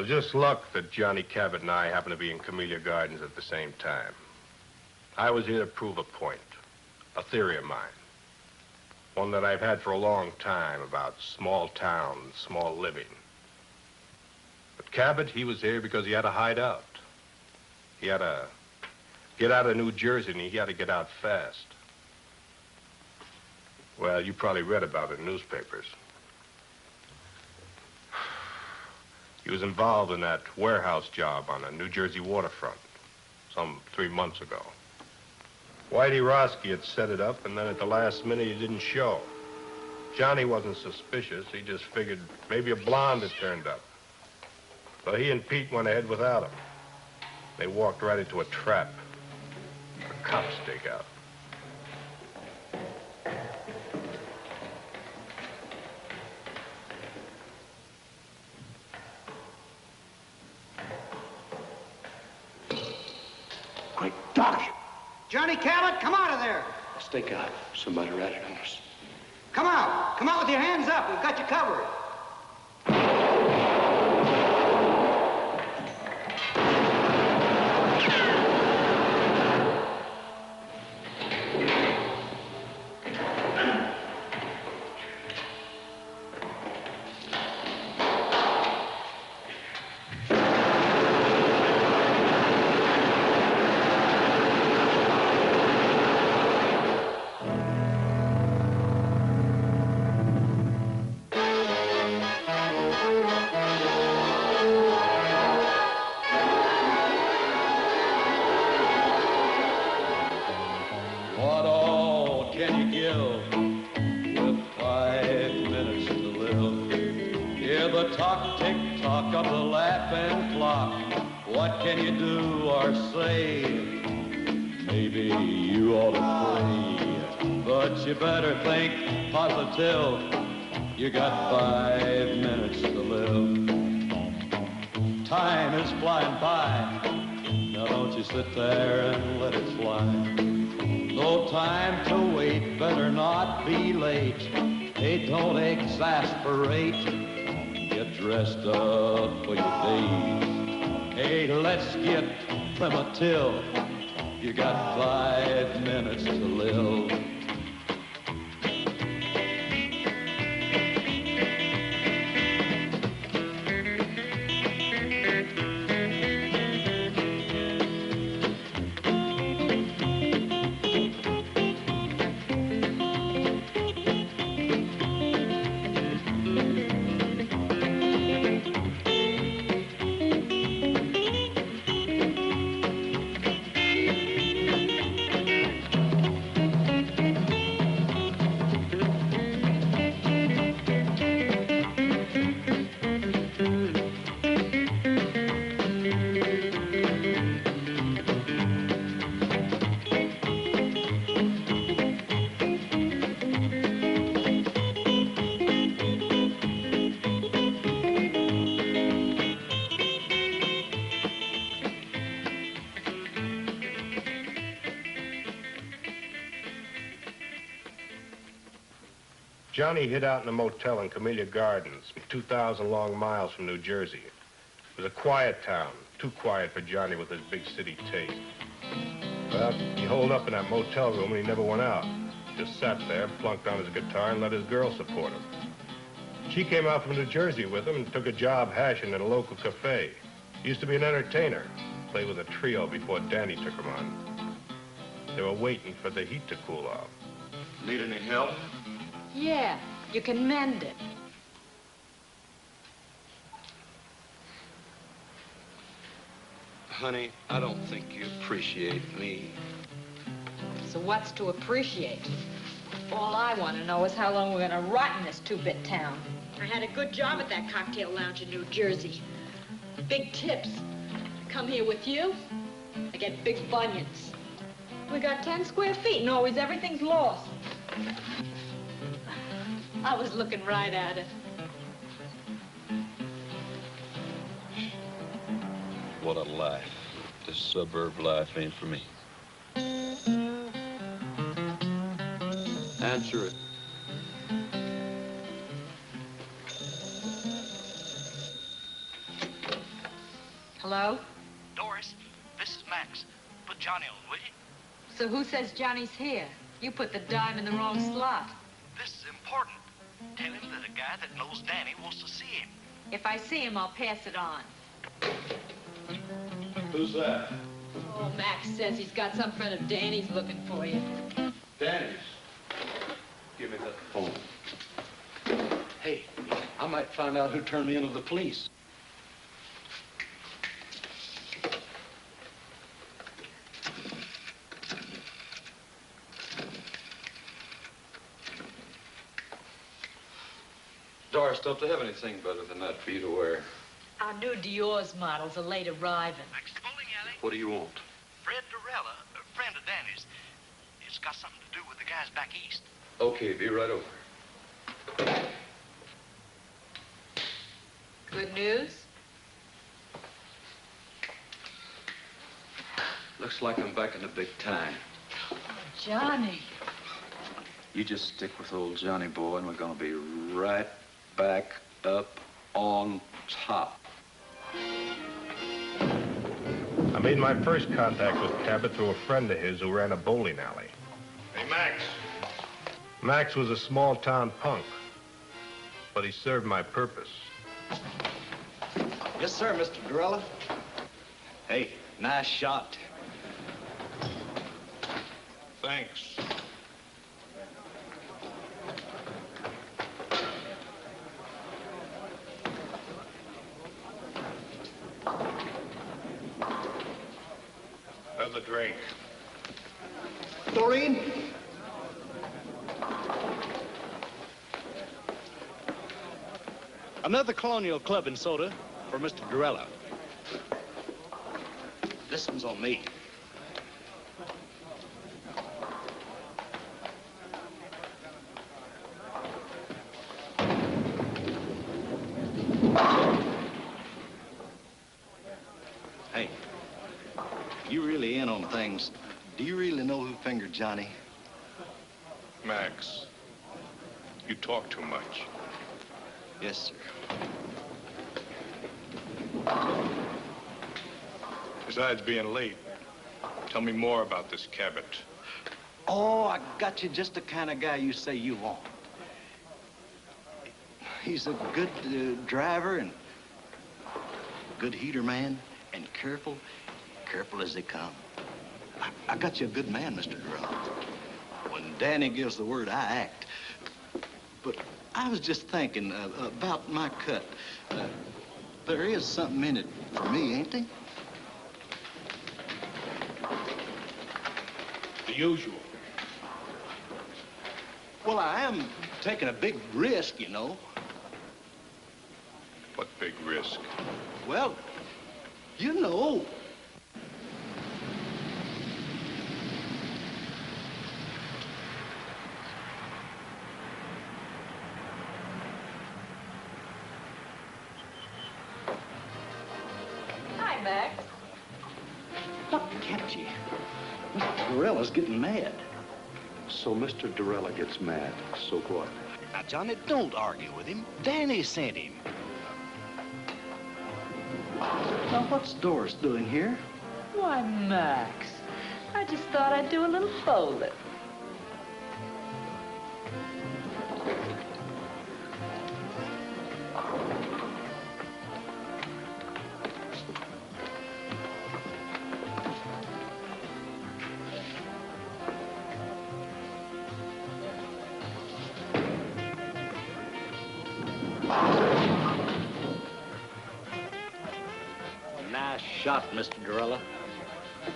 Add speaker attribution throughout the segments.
Speaker 1: was just luck that Johnny Cabot and I happened to be in Camellia Gardens at the same time. I was here to prove a point, a theory of mine. One that I've had for a long time about small towns, small living. But Cabot, he was here because he had to hide out. He had to get out of New Jersey, and he had to get out fast. Well, you probably read about it in newspapers. He was involved in that warehouse job on the New Jersey waterfront some 3 months ago. Whitey Roski had set it up, and then at the last minute, he didn't show. Johnny wasn't suspicious. He just figured maybe a blonde had turned up. So he and Pete went ahead without him. They walked right into a trap, a cop stakeout.
Speaker 2: Quick, Doc!
Speaker 3: Johnny Cabot, come out of there!
Speaker 2: Stakeout. Somebody ratted on us.
Speaker 3: Come out! Come out with your hands up. We've got you covered.
Speaker 4: You got 5 minutes to live. Time is flying by. Now don't you sit there and let it fly. No time to wait, better not be late. Hey, don't exasperate. Get dressed up for your days. Hey, let's get primitive. You got 5 minutes to live.
Speaker 1: Johnny hid out in a motel in Camellia Gardens, 2,000 long miles from New Jersey. It was a quiet town, too quiet for Johnny with his big city taste. Well, he holed up in that motel room and he never went out. Just sat there, plunked on his guitar, and let his girl support him. She came out from New Jersey with him and took a job hashing at a local cafe. He used to be an entertainer, played with a trio before Danny took him on. They were waiting for the heat to cool off.
Speaker 2: Need any help?
Speaker 5: Yeah, you can mend it.
Speaker 2: Honey, I don't think you appreciate me.
Speaker 5: So what's to appreciate? All I want to know is how long we're going to rot in this two-bit town. I had a good job at that cocktail lounge in New Jersey. Big tips. I come here with you, I get big bunions. We got 10 square feet and always everything's lost. I was looking right at it.
Speaker 6: What a life. This suburb life ain't for me.
Speaker 2: Answer it.
Speaker 5: Hello?
Speaker 7: Doris, this is Max. Put Johnny on, will you?
Speaker 5: So who says Johnny's here? You put the dime in the wrong slot.
Speaker 7: This is important. Tell him that a guy that knows Danny wants to see him.
Speaker 5: If I see him, I'll pass it on.
Speaker 6: Who's that?
Speaker 5: Oh, Max says he's got some friend of Danny's looking for you.
Speaker 6: Danny's. Give me that phone.
Speaker 2: Hey, I might find out who turned me into the police.
Speaker 6: Doris, don't they have anything better than that for you to wear?
Speaker 5: Our new Dior's models are late arriving.
Speaker 7: Max, the bowling alley.
Speaker 6: What do you want?
Speaker 7: Fred Durella, a friend of Danny's. It's got something to do with the guys back east.
Speaker 6: Okay, be right over.
Speaker 5: Good news?
Speaker 6: Looks like I'm back in the big time.
Speaker 5: Oh, Johnny.
Speaker 6: You just stick with old Johnny boy, and we're gonna be right back up on top.
Speaker 1: I made my first contact with Cabot through a friend of his who ran a bowling alley.
Speaker 2: Hey, Max.
Speaker 1: Max was a small-town punk, but he served my purpose.
Speaker 3: Yes, sir, Mr. Durella. Hey, nice shot.
Speaker 2: Thanks. Another drink.
Speaker 3: Doreen? Another Colonial Club and soda for Mr. Durella. This one's on me. Hey, you really in on things. Do you really know who fingered Johnny?
Speaker 2: Max, you talk too much.
Speaker 3: Yes, sir.
Speaker 2: Besides being late, tell me more about this Cabot.
Speaker 3: Oh, I got you just the kind of guy you say you want. He's a good driver and good heater man and careful as they come. I got you a good man, Mr. Durella. When Danny gives the word, I act. But I was just thinking about my cut. There is something in it for me, ain't there?
Speaker 2: The usual.
Speaker 3: Well, I am taking a big risk, you know.
Speaker 2: What big risk?
Speaker 3: Well, you know.
Speaker 5: Hi, Max.
Speaker 3: What kept you? Mr. Durella's getting mad.
Speaker 6: So Mr. Durella gets mad. So what?
Speaker 3: Now, Johnny, don't argue with him. Danny sent him. Now, what's Doris doing here?
Speaker 5: Why, Max, I just thought I'd do a little bowling.
Speaker 3: Nice shot, Mr. Durella.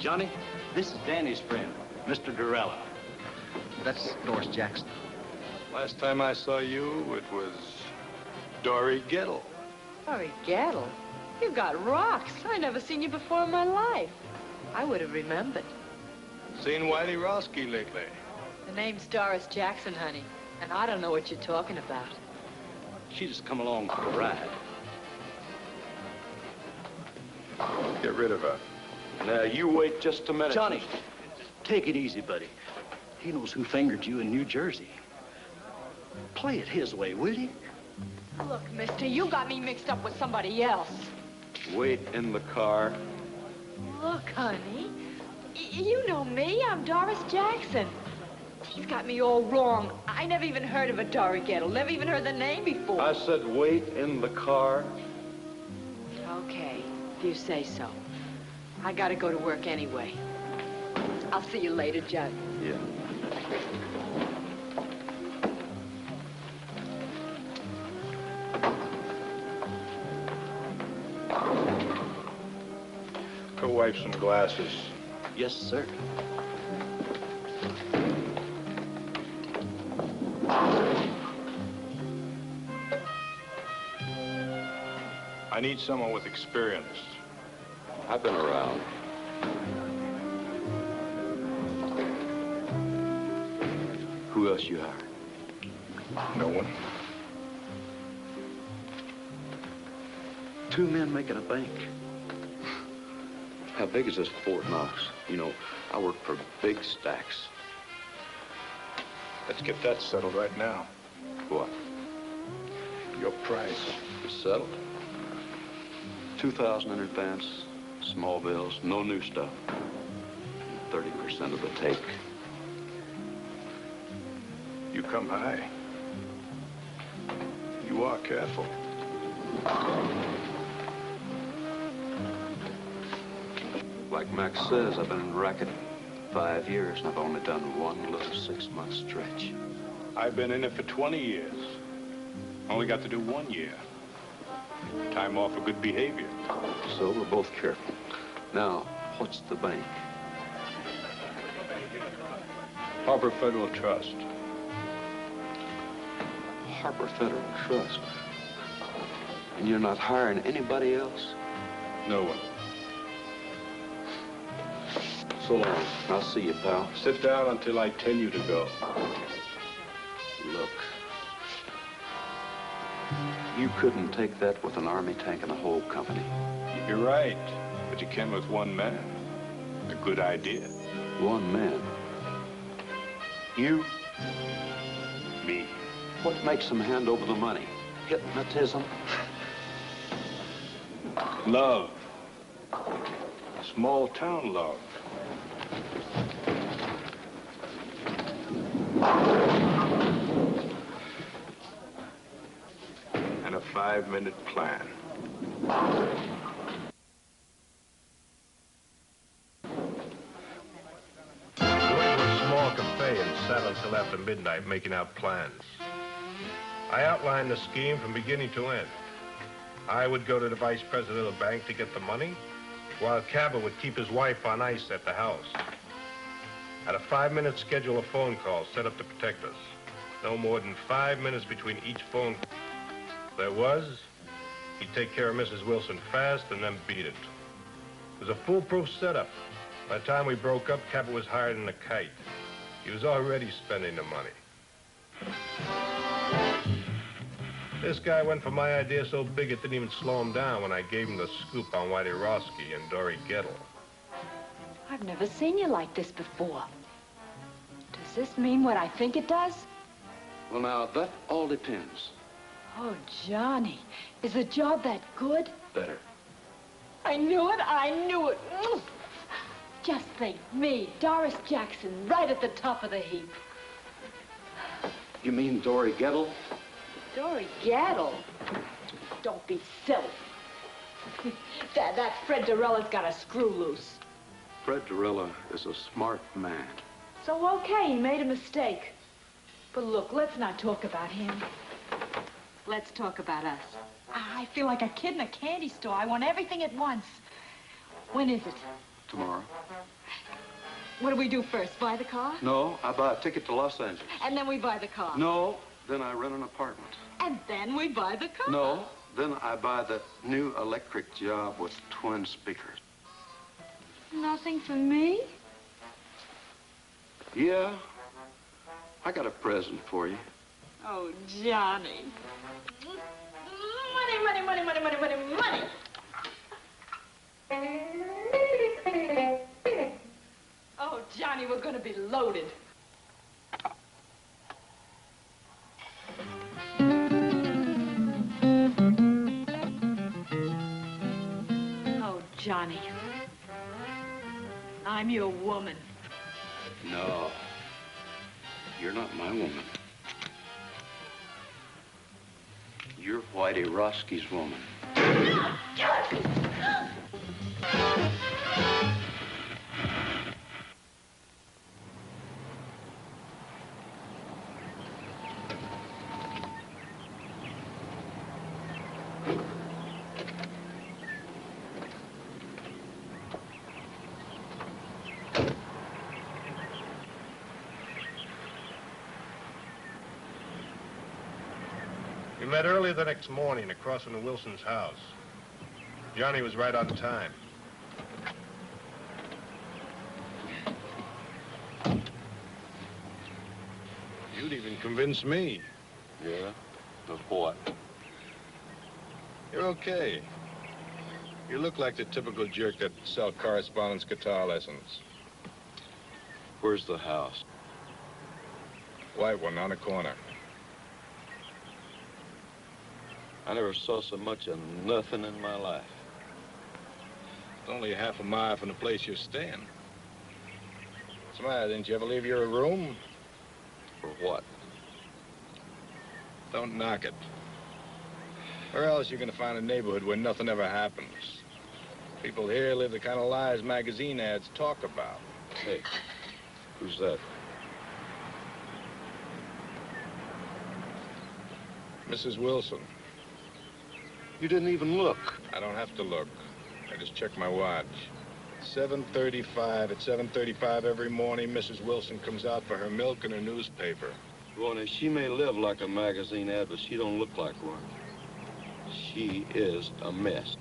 Speaker 3: Johnny, this is Danny's friend, Mr. Durella. That's Doris Jackson.
Speaker 6: Last time I saw you, it was Dory Gettle.
Speaker 5: Hurry, Gaddle. You've got rocks. I never seen you before in my life. I would have remembered.
Speaker 2: Seen Whitey Roski lately?
Speaker 5: The name's Doris Jackson, honey, and I don't know what you're talking about.
Speaker 3: She just come along for a ride.
Speaker 6: Get rid of her. Now, you wait just a minute.
Speaker 3: Johnny, take it easy, buddy. He knows who fingered you in New Jersey. Play it his way, will you?
Speaker 5: Look, mister, you got me mixed up with somebody else.
Speaker 6: Wait in the car.
Speaker 5: Look, honey, you know me. I'm Doris Jackson. He's got me all wrong. I never even heard of a Door-to-Door. Never even heard the name before.
Speaker 6: I said wait in the car.
Speaker 5: Okay, if you say so. I gotta go to work anyway. I'll see you later, Judd.
Speaker 6: Yeah.
Speaker 1: Go wipe some glasses.
Speaker 3: Yes, sir.
Speaker 1: I need someone with experience.
Speaker 6: I've been around.
Speaker 3: Who else you hired?
Speaker 1: No one.
Speaker 3: Two men making a bank.
Speaker 6: How big is this Fort Knox? You know, I work for big stacks.
Speaker 1: Let's get that settled right now.
Speaker 6: What?
Speaker 1: Your price.
Speaker 6: It's settled. 2,000 in advance, small bills, no new stuff. 30% of the take.
Speaker 1: You come high. You are careful.
Speaker 6: Like Max says, I've been in the racket 5 years, and I've only done one little 6-month stretch.
Speaker 1: I've been in it for 20 years. Only got to do 1 year. Time off for good behavior.
Speaker 6: So we're both careful. Now, what's the bank?
Speaker 1: Harbor Federal Trust.
Speaker 6: Harbor Federal Trust. And you're not hiring anybody else?
Speaker 1: No one.
Speaker 6: So long. I'll see you, pal.
Speaker 1: Sit down until I tell you to go.
Speaker 6: Look. You couldn't take that with an army tank and a whole company.
Speaker 1: You're right, but you can with one man. A good idea.
Speaker 6: One man.
Speaker 1: You, me.
Speaker 6: What makes them hand over the money? Hypnotism?
Speaker 1: Love. Small town love. And a 5-minute plan. We went to a small cafe and sat until after midnight making out plans. I outlined the scheme from beginning to end. I would go to the vice president of the bank to get the money, while Cabot would keep his wife on ice at the house. Had a 5-minute schedule of phone calls set up to protect us. No more than 5 minutes between each phone call. There was, he'd take care of Mrs. Wilson fast and then beat it. It was a foolproof setup. By the time we broke up, Cabot was hired in a kite. He was already spending the money. This guy went for my idea so big it didn't even slow him down when I gave him the scoop on Whitey Roski and Dory Gettle.
Speaker 5: I've never seen you like this before. Does this mean what I think it does?
Speaker 6: Well, now, that all depends.
Speaker 5: Oh, Johnny, is the job that good?
Speaker 6: Better.
Speaker 5: I knew it, I knew it. Just think, me, Doris Jackson, right at the top of the heap.
Speaker 6: You mean Dory Gettle?
Speaker 5: Dory Gettle? Don't be silly. that Fred Dorella's got a screw loose.
Speaker 6: Fred Dorella is a smart man.
Speaker 5: So, okay, he made a mistake. But look, let's not talk about him. Let's talk about us. I feel like a kid in a candy store. I want everything at once. When is it?
Speaker 6: Tomorrow.
Speaker 5: What do we do first? Buy the car?
Speaker 6: No, I buy a ticket to Los Angeles.
Speaker 5: And then we buy the car?
Speaker 6: No, then I rent an apartment.
Speaker 5: And then we buy the car?
Speaker 6: No, then I buy the new electric job with twin speakers.
Speaker 5: Nothing for me?
Speaker 6: Yeah, I got a present for you.
Speaker 5: Oh, Johnny. Money, money, money, money, money, money, money. Oh, Johnny, we're gonna be loaded. Johnny. I'm your woman.
Speaker 6: No. You're not my woman. You're Whitey Roski's woman.
Speaker 1: We met early the next morning across from the Wilson's house. Johnny was right on time. You'd even convinced me.
Speaker 6: Yeah? Of what?
Speaker 1: You're okay. You look like the typical jerk that sell correspondence guitar lessons.
Speaker 6: Where's the house?
Speaker 1: White one on the corner.
Speaker 6: I never saw so much of nothing in my life.
Speaker 1: It's only a half a mile from the place you're staying. What's the matter? Didn't you ever leave your room?
Speaker 6: For what?
Speaker 1: Don't knock it. Where else are you gonna find a neighborhood where nothing ever happens? People here live the kind of lives magazine ads talk about.
Speaker 6: Hey, who's that?
Speaker 1: Mrs. Wilson.
Speaker 6: You didn't even look.
Speaker 1: I don't have to look. I just check my watch. 7:35. At 7:35 every morning, Mrs. Wilson comes out for her milk and her newspaper.
Speaker 6: Ronnie, she may live like a magazine ad, but she don't look like one. She is a mess.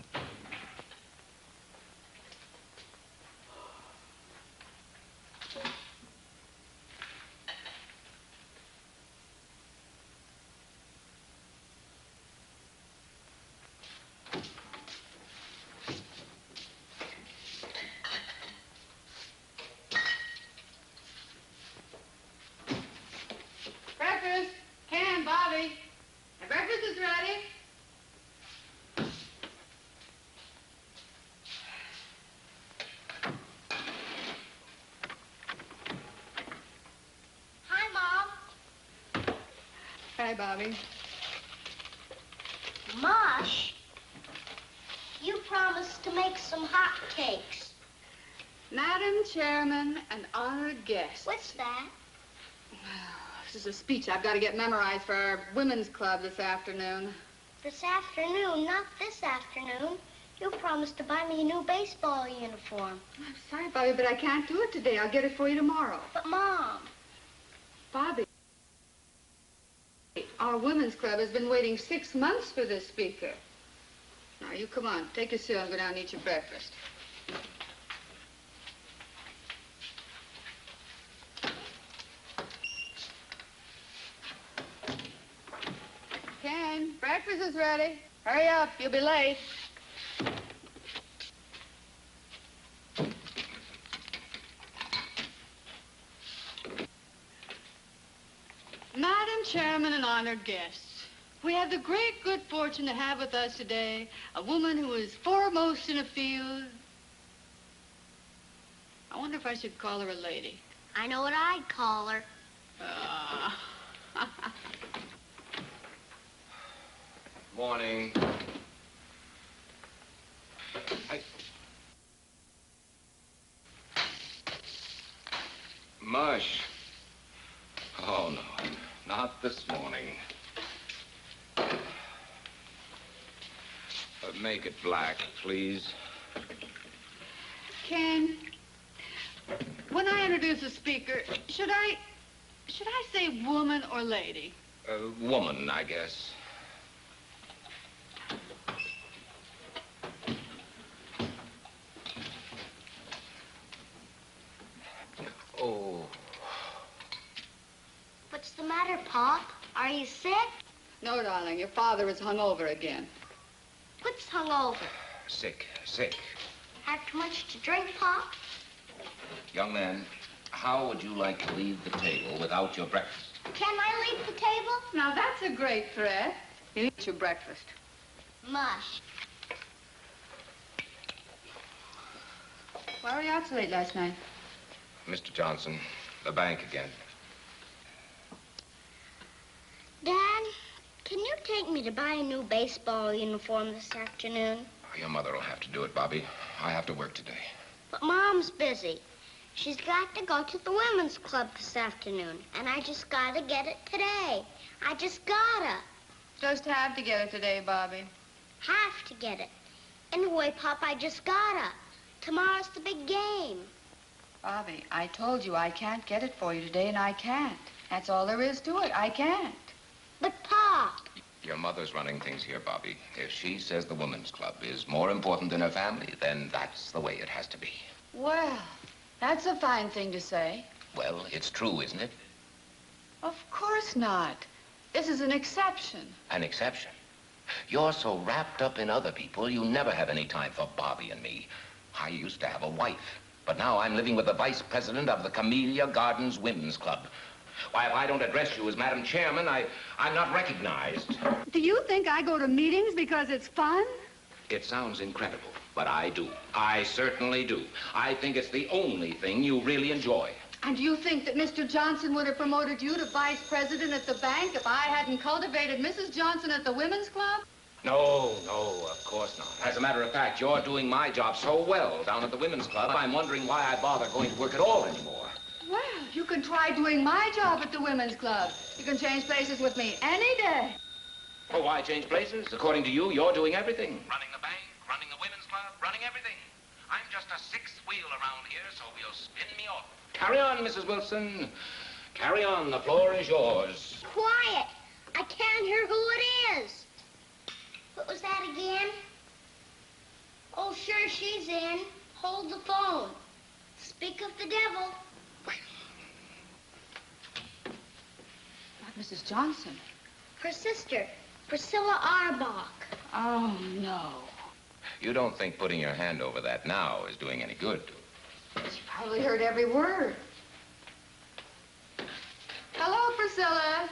Speaker 8: Hi, Bobby.
Speaker 9: Mosh, you promised to make some hot cakes.
Speaker 8: Madam Chairman and honored guests.
Speaker 9: What's that?
Speaker 8: This is a speech I've got to get memorized for our women's club this afternoon.
Speaker 9: This afternoon, not this afternoon. You promised to buy me a new baseball uniform.
Speaker 8: I'm sorry, Bobby, but I can't do it today. I'll get it for you tomorrow.
Speaker 9: But, Mom.
Speaker 8: Bobby, our women's club has been waiting 6 months for this speaker. Now, you come on. Take your suit and go down and eat your breakfast. Ken, breakfast is ready. Hurry up, you'll be late. Madam Chairman and honored guests, we have the great good fortune to have with us today a woman who is foremost in a field. I wonder if I should call her a lady.
Speaker 9: I know what I'd call her.
Speaker 10: Morning. Mush. Oh, no, not this morning. Make it black, please.
Speaker 8: Ken, when I introduce a speaker, should I say woman or lady?
Speaker 10: Woman, I guess. Oh.
Speaker 9: What's the matter, Pop? Are you sick?
Speaker 8: No, darling, your father is hungover again.
Speaker 9: What's hungover?
Speaker 10: Sick.
Speaker 9: Have too much to drink, Pop?
Speaker 10: Young man, how would you like to leave the table without your breakfast?
Speaker 9: Can I leave the table?
Speaker 8: Now, that's a great threat. You eat your breakfast.
Speaker 9: Mush.
Speaker 8: Why were you out so late last night?
Speaker 10: Mr. Johnson, the bank again.
Speaker 9: Dad, can you take me to buy a new baseball uniform this afternoon?
Speaker 10: Your mother will have to do it, Bobby. I have to work today.
Speaker 9: But Mom's busy. She's got to go to the women's club this afternoon, and I just gotta get it today. I just gotta.
Speaker 8: Just have to get it today, Bobby.
Speaker 9: Have to get it. Anyway, Pop, I just gotta. Tomorrow's the big game.
Speaker 8: Bobby, I told you I can't get it for you today, and I can't. That's all there is to it. I can't.
Speaker 9: But, Pop.
Speaker 10: Your mother's running things here, Bobby. If she says the women's club is more important than her family, then that's the way it has to be.
Speaker 8: Well, that's a fine thing to say.
Speaker 10: Well, it's true, isn't it?
Speaker 8: Of course not. This is an exception.
Speaker 10: An exception. You're so wrapped up in other people, you never have any time for Bobby and me. I used to have a wife, but now I'm living with the vice president of the Camellia Gardens Women's Club. Why, if I don't address you as Madam Chairman, I'm not recognized.
Speaker 8: Do you think I go to meetings because it's fun?
Speaker 10: It sounds incredible, but I do. I certainly do. I think it's the only thing you really enjoy.
Speaker 8: And do you think that Mr. Johnson would have promoted you to vice president at the bank if I hadn't cultivated Mrs. Johnson at the women's club?
Speaker 10: No, of course not. As a matter of fact, you're doing my job so well down at the women's club, I'm wondering why I bother going to work at all anymore.
Speaker 8: Well, you can try doing my job at the women's club. You can change places with me any day.
Speaker 10: Oh, why change places? According to you, you're doing everything. Running the bank, running the women's club, running everything. I'm just a sixth wheel around here, so we'll spin me off. Carry on, Mrs. Wilson. Carry on. The floor is yours.
Speaker 9: Quiet. I can't hear who it is. What was that again? Oh, sure, she's in. Hold the phone. Speak of the devil.
Speaker 8: Not Mrs. Johnson.
Speaker 9: Her sister, Priscilla Arbach.
Speaker 8: Oh, no.
Speaker 10: You don't think putting your hand over that now is doing any good?
Speaker 8: She probably heard every word. Hello, Priscilla.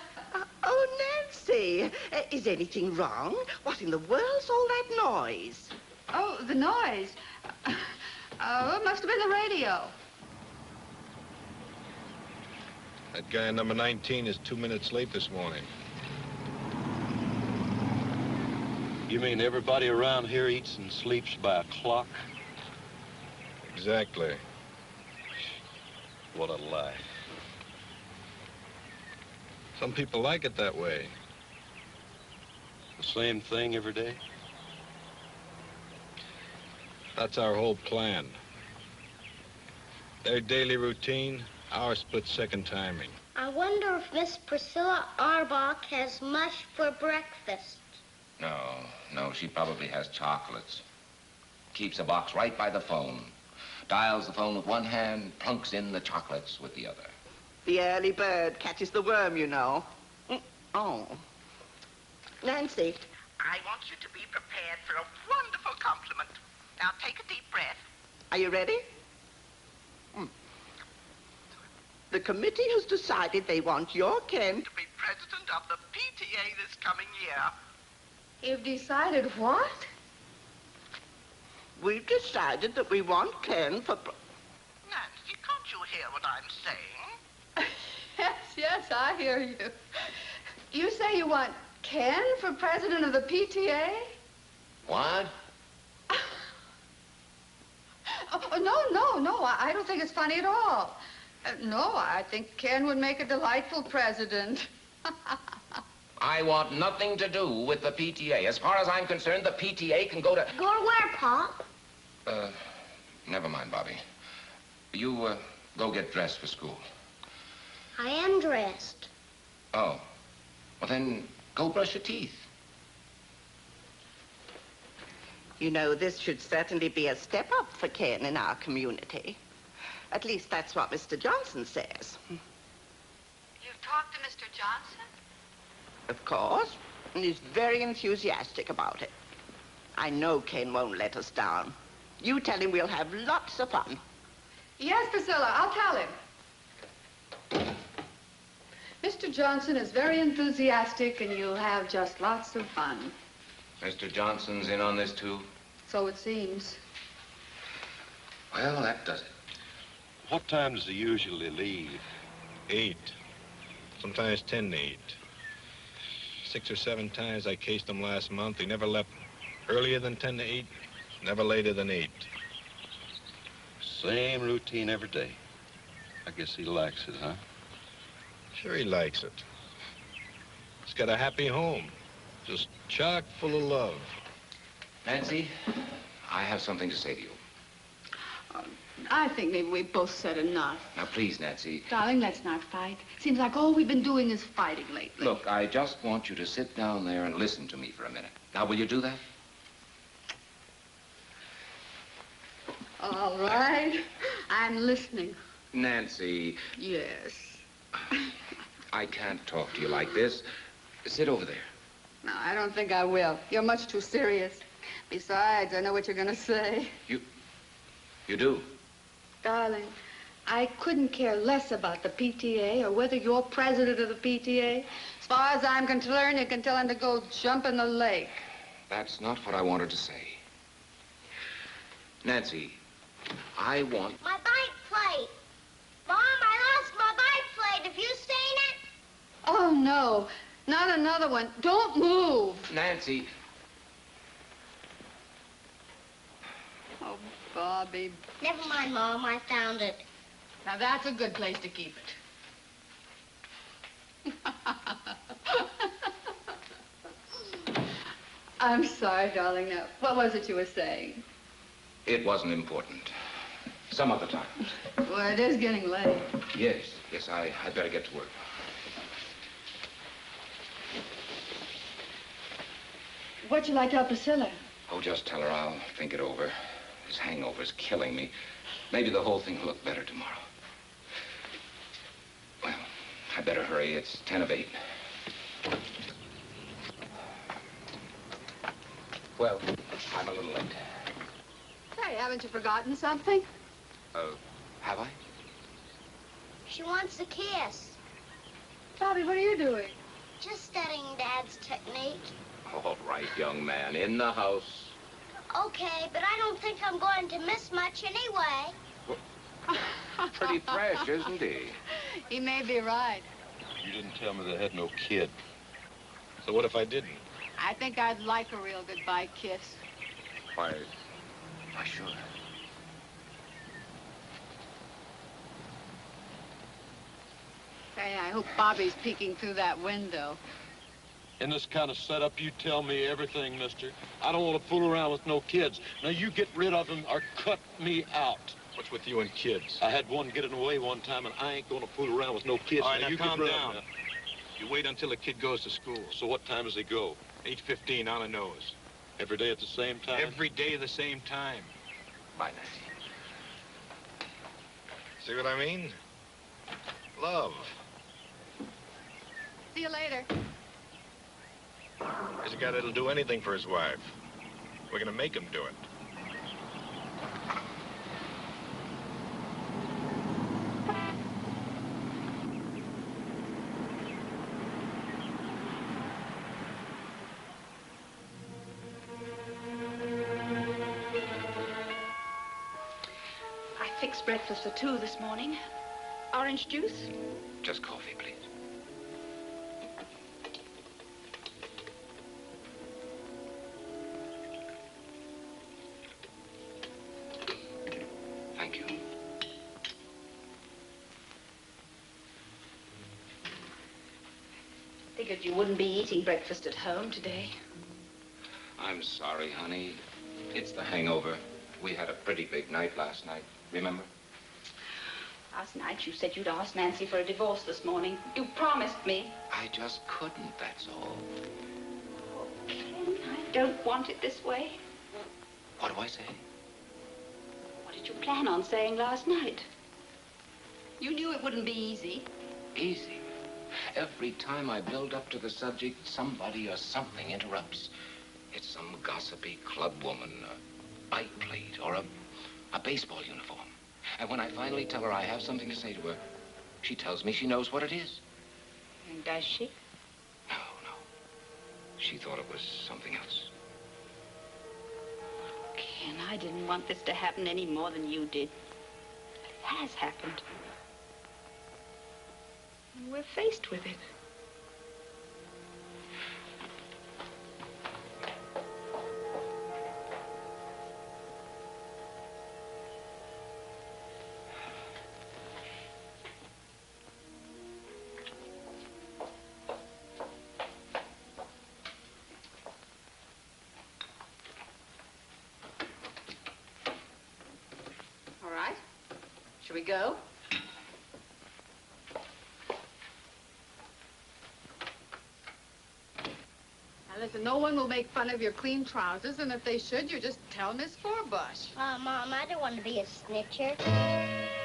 Speaker 11: Oh, Nancy, is anything wrong? What in the world's all that noise?
Speaker 8: Oh, the noise. It must have been the radio.
Speaker 1: That guy in number 19 is 2 minutes late this morning.
Speaker 12: You mean everybody around here eats and sleeps by a clock?
Speaker 1: Exactly.
Speaker 12: What a life.
Speaker 1: Some people like it that way.
Speaker 12: The same thing every day?
Speaker 1: That's our whole plan. Their daily routine, our split-second timing.
Speaker 9: I wonder if Miss Priscilla Arbach has mush for breakfast.
Speaker 10: No, she probably has chocolates. Keeps a box right by the phone. Dials the phone with one hand, plunks in the chocolates with the other.
Speaker 11: The early bird catches the worm, you know. Oh. Nancy.
Speaker 13: I want you to be prepared for a wonderful compliment. Now, take a deep breath.
Speaker 11: Are you ready? The committee has decided they want your Ken
Speaker 13: to be president of the PTA this coming year.
Speaker 8: You've decided what?
Speaker 11: We've decided that we want Ken for...
Speaker 13: Nancy, can't you hear what I'm saying?
Speaker 8: Yes, I hear you. You say you want Ken for president of the PTA?
Speaker 10: What?
Speaker 8: Oh, no, I don't think it's funny at all. No, I think Ken would make a delightful president.
Speaker 10: I want nothing to do with the PTA. As far as I'm concerned, the PTA can go to...
Speaker 9: Go to where, Pop?
Speaker 10: Never mind, Bobby. You, go get dressed for school.
Speaker 9: I am dressed.
Speaker 10: Oh. Well, then, go brush your teeth.
Speaker 11: You know, this should certainly be a step up for Ken in our community. At least that's what Mr. Johnson says.
Speaker 8: You've talked to Mr. Johnson?
Speaker 11: Of course. And he's very enthusiastic about it. I know Ken won't let us down. You tell him we'll have lots of fun.
Speaker 8: Yes, Priscilla, I'll tell him. Mr. Johnson is very enthusiastic, and you'll have just lots of fun.
Speaker 10: Mr. Johnson's in on this, too?
Speaker 8: So it seems.
Speaker 10: Well, that does it.
Speaker 12: What time does he usually leave?
Speaker 1: 8. Sometimes 10 to 8. 6 or 7 times I cased him last month. He never left earlier than 10 to 8, never later than 8.
Speaker 12: Same routine every day. I guess he likes it, huh?
Speaker 1: Sure he likes it. He's got a happy home, just chock full of love.
Speaker 10: Nancy, I have something to say to you.
Speaker 8: I think maybe we've both said enough.
Speaker 10: Now, please, Nancy.
Speaker 8: Darling, let's not fight. Seems like all we've been doing is fighting lately.
Speaker 10: Look, I just want you to sit down there and listen to me for a minute. Now, will you do that?
Speaker 8: All right. I'm listening.
Speaker 10: Nancy.
Speaker 8: Yes.
Speaker 10: I can't talk to you like this. Sit over there.
Speaker 8: No, I don't think I will. You're much too serious. Besides, I know what you're going to say.
Speaker 10: You do?
Speaker 8: Darling, I couldn't care less about the PTA or whether you're president of the PTA. As far as I'm concerned, you can tell him to go jump in the lake.
Speaker 10: That's not what I wanted to say. Nancy, I want...
Speaker 9: My bike plate. Mom, I lost my bike plate. Have you seen it?
Speaker 8: Oh, no. Not another one. Don't move.
Speaker 10: Nancy.
Speaker 8: Oh, Bobby.
Speaker 9: Never mind, Mom. I found it.
Speaker 8: Now, that's a good place to keep it. I'm sorry, darling. Now, what was it you were saying?
Speaker 10: It wasn't important. Some other time.
Speaker 8: Well, it is getting late.
Speaker 10: Yes, I'd better get to work.
Speaker 8: What'd you like to tell Priscilla?
Speaker 10: Oh, just tell her I'll think it over. This hangover's killing me. Maybe the whole thing will look better tomorrow. Well, I better hurry. It's 10 of 8. Well, I'm a little late.
Speaker 8: Hey, haven't you forgotten something?
Speaker 10: Have I?
Speaker 9: She wants a kiss.
Speaker 8: Bobby, what are you doing?
Speaker 9: Just studying Dad's technique.
Speaker 10: All right, young man, in the house.
Speaker 9: Okay, but I don't think I'm going to miss much anyway.
Speaker 10: Pretty fresh, isn't he?
Speaker 8: He may be right.
Speaker 12: You didn't tell me they had no kid.
Speaker 1: So what if I didn't?
Speaker 8: I think I'd like a real goodbye kiss.
Speaker 10: Why, sure.
Speaker 8: Hey, I hope Bobby's peeking through that window.
Speaker 12: In this kind of setup, you tell me everything, mister. I don't want to fool around with no kids. Now, you get rid of them or cut me out.
Speaker 1: What's with you and kids?
Speaker 12: I had one getting away one time, and I ain't going to fool around with no kids.
Speaker 1: All right, now
Speaker 12: you
Speaker 1: calm
Speaker 12: get rid
Speaker 1: down.
Speaker 12: of them.
Speaker 1: You wait until the kid goes to school.
Speaker 12: So what time does he go?
Speaker 1: 8:15 on the nose.
Speaker 12: Every day at the same time?
Speaker 1: Every day at the same time.
Speaker 10: Bye, Nancy.
Speaker 1: See what I mean? Love.
Speaker 8: See you later.
Speaker 1: There's a guy that'll do anything for his wife. We're gonna make him do it.
Speaker 14: I fixed breakfast for 2 this morning. Orange juice?
Speaker 10: Just coffee, please. Thank you.
Speaker 14: Figured you wouldn't be eating breakfast at home today.
Speaker 10: I'm sorry, honey. It's the hangover. We had a pretty big night last night, remember?
Speaker 14: Last night you said you'd ask Nancy for a divorce this morning. You promised me.
Speaker 10: I just couldn't, that's all.
Speaker 14: Oh, Ken, I don't want it this way.
Speaker 10: What do I say?
Speaker 14: What did you plan on saying last night? You knew it wouldn't be easy.
Speaker 10: Easy. Every time I build up to the subject, somebody or something interrupts. It's some gossipy club woman, a bike plate, or a baseball uniform. And when I finally tell her I have something to say to her, she tells me she knows what it is.
Speaker 14: And does she?
Speaker 10: No. She thought it was something else.
Speaker 14: Ken, I didn't want this to happen any more than you did. But it has happened. And we're faced with it.
Speaker 8: Shall we go? Now listen, no one will make fun of your clean trousers, and if they should, you just tell Miss Forbush.
Speaker 9: Mom, I don't want to be a snitcher.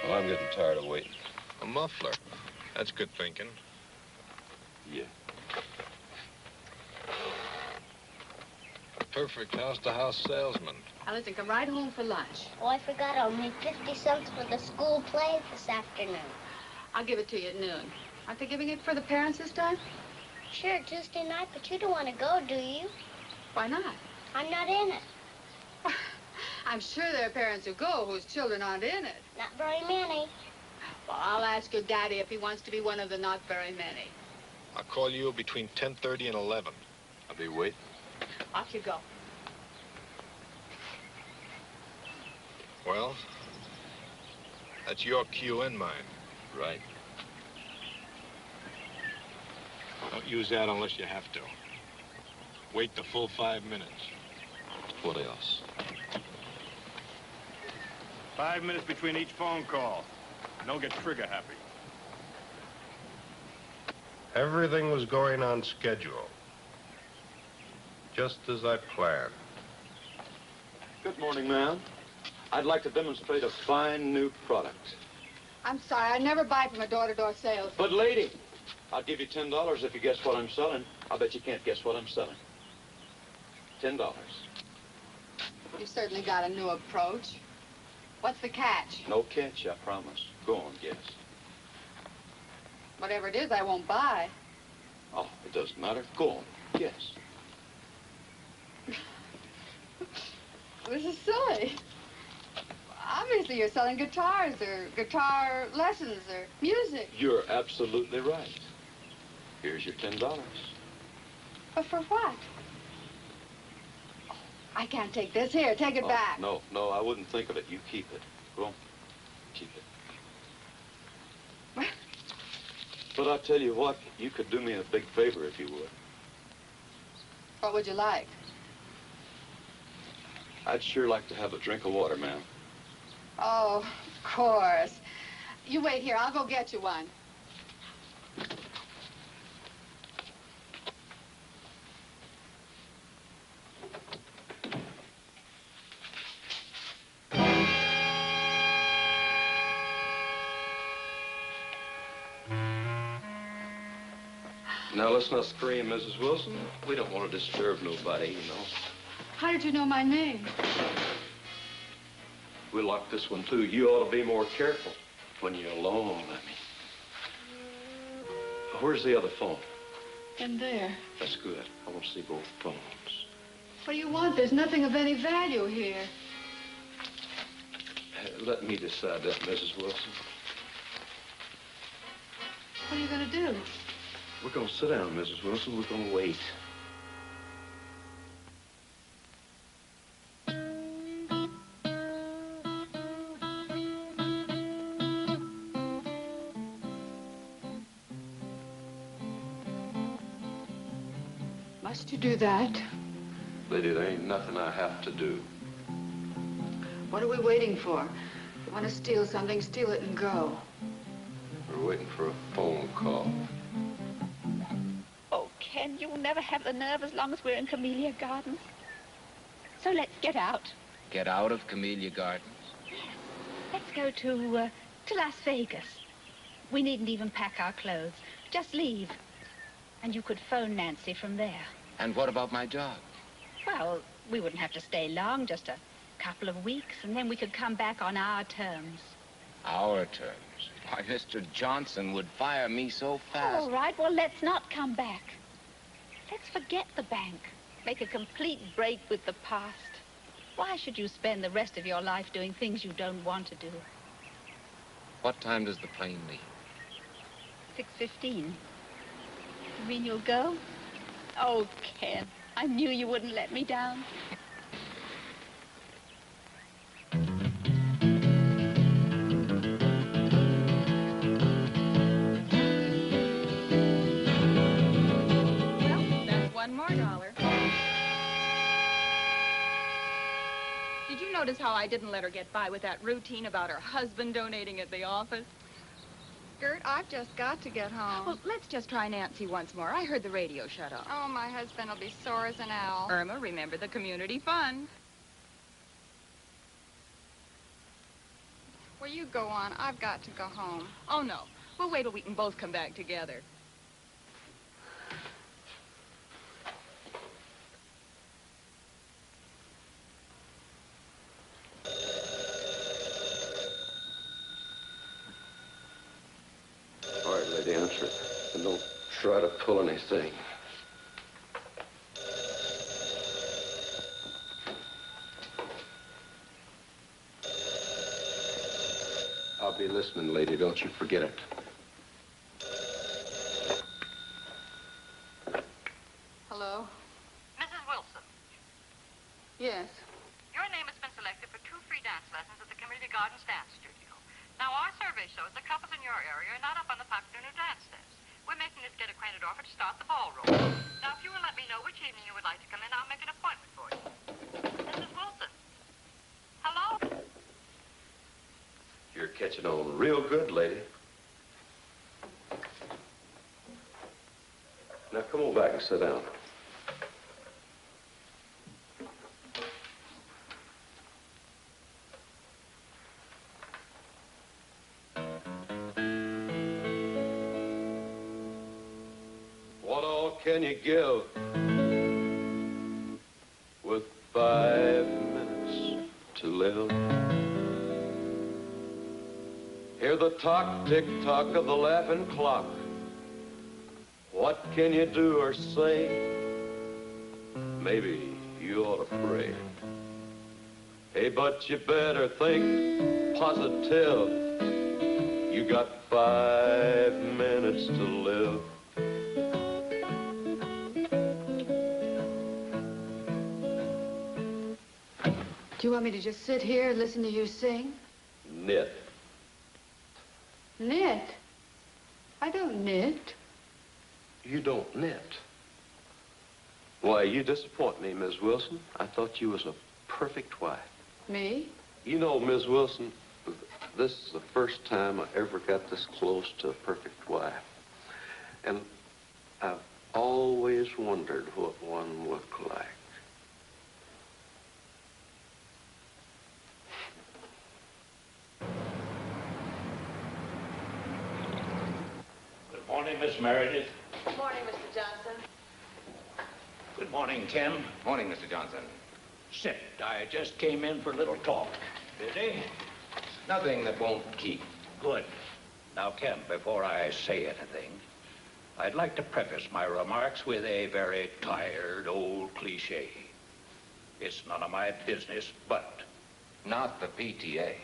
Speaker 6: Well, I'm getting tired of waiting.
Speaker 1: A muffler. That's good thinking.
Speaker 6: Yeah.
Speaker 1: A perfect house-to-house salesman.
Speaker 8: Now listen, come right home for lunch.
Speaker 9: Oh, I forgot I'll need 50 cents for the school play this afternoon.
Speaker 8: I'll give it to you at noon. Aren't they giving it for the parents this time?
Speaker 9: Sure, Tuesday night, but you don't want to go, do you?
Speaker 8: Why not?
Speaker 9: I'm not in it.
Speaker 8: I'm sure there are parents who go whose children aren't in it.
Speaker 9: Not very many.
Speaker 8: Well, I'll ask your daddy if he wants to be one of the not very many.
Speaker 1: I'll call you between 10:30 and 11.
Speaker 6: I'll be waiting.
Speaker 8: Off you go.
Speaker 1: Well, that's your cue and mine.
Speaker 6: Right.
Speaker 1: Don't use that unless you have to. Wait the full 5 minutes.
Speaker 6: What else?
Speaker 15: 5 minutes between each phone call. Don't get trigger happy.
Speaker 1: Everything was going on schedule. Just as I planned.
Speaker 6: Good morning, ma'am. I'd like to demonstrate a fine new product.
Speaker 8: I'm sorry, I never buy from a door-to-door sales.
Speaker 6: But lady, I'll give you $10 if you guess what I'm selling. I'll bet you can't guess what I'm selling. $10.
Speaker 8: You certainly got a new approach. What's the catch?
Speaker 6: No catch, I promise. Go on, guess.
Speaker 8: Whatever it is, I won't buy.
Speaker 6: Oh, it doesn't matter. Go on, guess.
Speaker 8: This is silly. Obviously, you're selling guitars or guitar lessons or music.
Speaker 6: You're absolutely right. Here's your $10.
Speaker 8: But for what? I can't take this. Here, take it back.
Speaker 6: No, I wouldn't think of it. You keep it. Go on, keep it. But I'll tell you what, you could do me a big favor if you would.
Speaker 8: What would you like?
Speaker 6: I'd sure like to have a drink of water, ma'am.
Speaker 8: Oh, of course. You wait here. I'll go get you one.
Speaker 6: Now, let's not scream, Mrs. Wilson. We don't want to disturb nobody, you know.
Speaker 8: How did you know my name?
Speaker 6: We locked this one, too. You ought to be more careful when you're alone, I mean. Where's the other phone?
Speaker 8: In there.
Speaker 6: That's good. I want to see both phones.
Speaker 8: What do you want? There's nothing of any value here.
Speaker 6: Let me decide that, Mrs. Wilson.
Speaker 8: What are you going to do?
Speaker 6: We're going to sit down, Mrs. Wilson. We're going to wait.
Speaker 8: Must you do that?
Speaker 6: Lady, there ain't nothing I have to do.
Speaker 8: What are we waiting for? If you want to steal something, steal it and go.
Speaker 6: We're waiting for a phone call.
Speaker 14: Oh, Ken, you'll never have the nerve as long as we're in Camellia Gardens. So let's get out.
Speaker 10: Get out of Camellia Gardens?
Speaker 14: Let's go to Las Vegas. We needn't even pack our clothes. Just leave. And you could phone Nancy from there.
Speaker 10: And what about my job?
Speaker 14: Well, we wouldn't have to stay long, just a couple of weeks, and then we could come back on our terms.
Speaker 10: Our terms? Why, Mr. Johnson would fire me so fast.
Speaker 14: All right, well, let's not come back. Let's forget the bank. Make a complete break with the past. Why should you spend the rest of your life doing things you don't want to do?
Speaker 10: What time does the plane leave?
Speaker 14: 6:15. You mean you'll go? Oh, Ken, I knew you wouldn't let me down.
Speaker 16: One more dollar. Did you notice how I didn't let her get by with that routine about her husband donating at the office?
Speaker 8: Gert, I've just got to get home.
Speaker 16: Well, let's just try Nancy once more. I heard the radio shut off.
Speaker 8: Oh, my husband will be sore as an owl.
Speaker 16: Irma, remember the community fund.
Speaker 8: Well, you go on. I've got to go home.
Speaker 16: Oh, no. We'll wait till we can both come back together.
Speaker 6: Answer it, and don't try to pull anything. I'll be listening, lady. Don't you forget it.
Speaker 8: Hello?
Speaker 17: Mrs. Wilson,
Speaker 8: Yes.
Speaker 17: your name has been selected for 2 free dance lessons at the Community Gardens Dance Studio. Now, our survey shows the couples in your area are not up on the popular new dance steps. We're making this get acquainted offer to start the ballroom. Now, if you will let me know which evening you would like to come in, I'll make an appointment for you. Mrs. Wilson. Hello?
Speaker 6: You're catching on real good, lady. Now, come on back and sit down. Can you give with 5 minutes to live? Hear the tock, tick-tock of the laughing clock. What can you do or say? Maybe you ought to pray. Hey, but you better think positive. You got 5 minutes to live.
Speaker 8: Do you want me to just sit here and listen to you sing?
Speaker 6: Knit.
Speaker 8: Knit? I don't knit.
Speaker 6: You don't knit? Why, you disappoint me, Miss Wilson. I thought you was a perfect wife.
Speaker 8: Me?
Speaker 6: You know, Miss Wilson, this is the first time I ever got this close to a perfect wife. And I've always wondered what one looked like.
Speaker 18: Good morning, Miss Meredith.
Speaker 13: Good morning, Mr. Johnson.
Speaker 18: Good morning, Kim.
Speaker 10: Morning, Mr. Johnson.
Speaker 18: Sit. I just came in for a little talk. Busy?
Speaker 10: Nothing that won't keep.
Speaker 18: Good. Now, Kim, before I say anything, I'd like to preface my remarks with a very tired old cliche. It's none of my business, but...
Speaker 10: Not the PTA.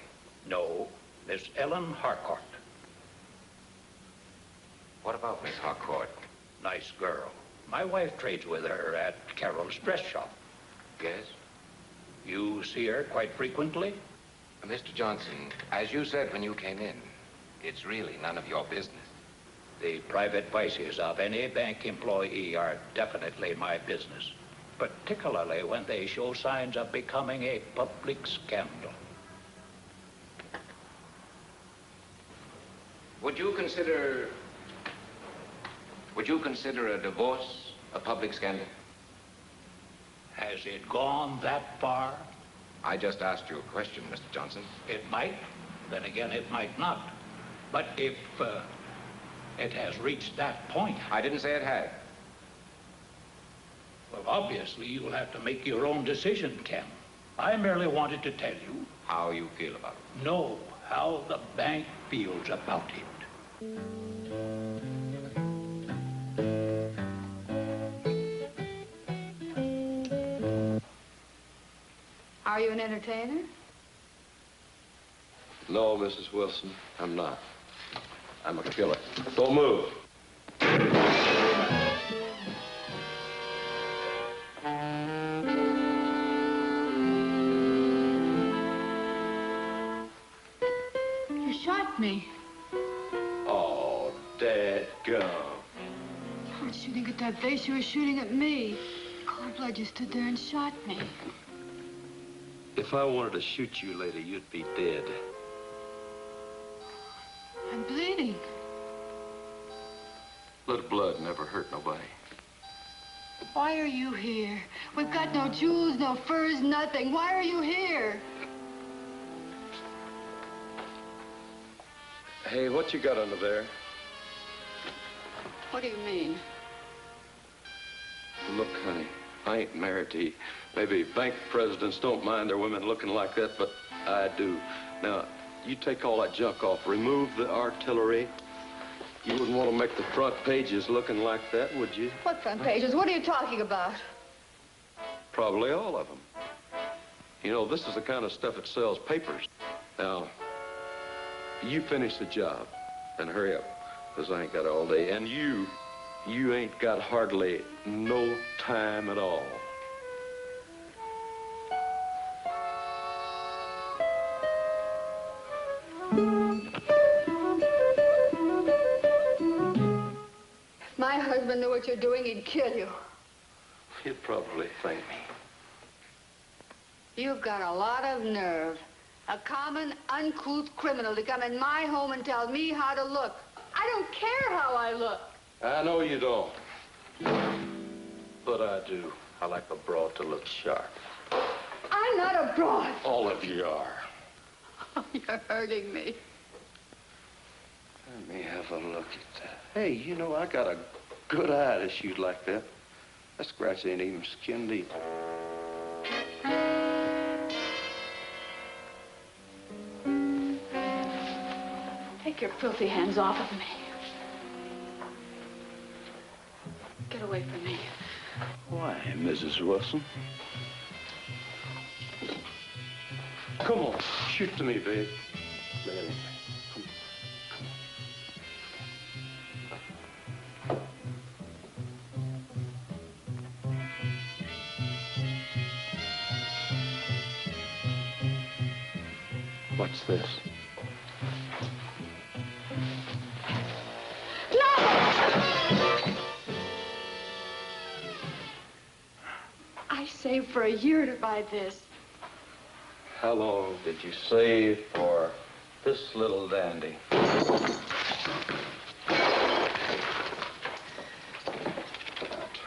Speaker 18: No, Miss Ellen Harcourt.
Speaker 10: What about Miss Harcourt?
Speaker 18: Nice girl. My wife trades with her at Carol's dress shop.
Speaker 10: Yes?
Speaker 18: You see her quite frequently?
Speaker 10: Mr. Johnson, as you said when you came in, it's really none of your business.
Speaker 18: The private vices of any bank employee are definitely my business, particularly when they show signs of becoming a public scandal.
Speaker 10: Would you consider a divorce a public scandal?
Speaker 18: Has it gone that far?
Speaker 10: I just asked you a question, Mr. Johnson.
Speaker 18: It might. Then again, it might not. But if it has reached that point...
Speaker 10: I didn't say it had.
Speaker 18: Well, obviously, you'll have to make your own decision, Ken. I merely wanted to tell you...
Speaker 10: How you feel about it.
Speaker 18: No, how the bank feels about it.
Speaker 8: Are you an entertainer?
Speaker 6: No, Mrs. Wilson, I'm not. I'm a killer. Don't move.
Speaker 8: You shot me.
Speaker 6: Oh, dadgum.
Speaker 8: You weren't shooting at that vase, you were shooting at me. Cold blood, you stood there and shot me.
Speaker 6: If I wanted to shoot you, lady, you'd be dead.
Speaker 8: I'm bleeding.
Speaker 6: Little blood never hurt nobody.
Speaker 8: Why are you here? We've got no jewels, no furs, nothing. Why are you here?
Speaker 6: Hey, what you got under there?
Speaker 8: What do you mean?
Speaker 6: Look, honey, I ain't married to you. Maybe bank presidents don't mind their women looking like that, but I do. Now, you take all that junk off. Remove the artillery. You wouldn't want to make the front pages looking like that, would you?
Speaker 8: What front pages? What are you talking about?
Speaker 6: Probably all of them. You know, this is the kind of stuff that sells papers. Now, you finish the job and hurry up, because I ain't got all day. And you ain't got hardly no time at all.
Speaker 8: If my husband knew what you're doing, he'd kill you.
Speaker 6: He'd probably thank me.
Speaker 8: You've got a lot of nerve. A common, uncouth criminal to come in my home and tell me how to look. I don't care how I look.
Speaker 6: I know you don't. But I do. I like a broad to look sharp.
Speaker 8: I'm not a broad.
Speaker 6: All of you are.
Speaker 8: Oh, you're hurting me.
Speaker 6: Let me have a look at that. Hey, you know, I got a good eye to shoot like that. That scratch ain't even skin deep.
Speaker 8: Take your filthy hands off of me. Get away from me.
Speaker 6: Why, Mrs. Wilson? Come on, shoot to me, babe. There. What's this?
Speaker 8: I saved for a year to buy this.
Speaker 6: How long did you save for this little dandy?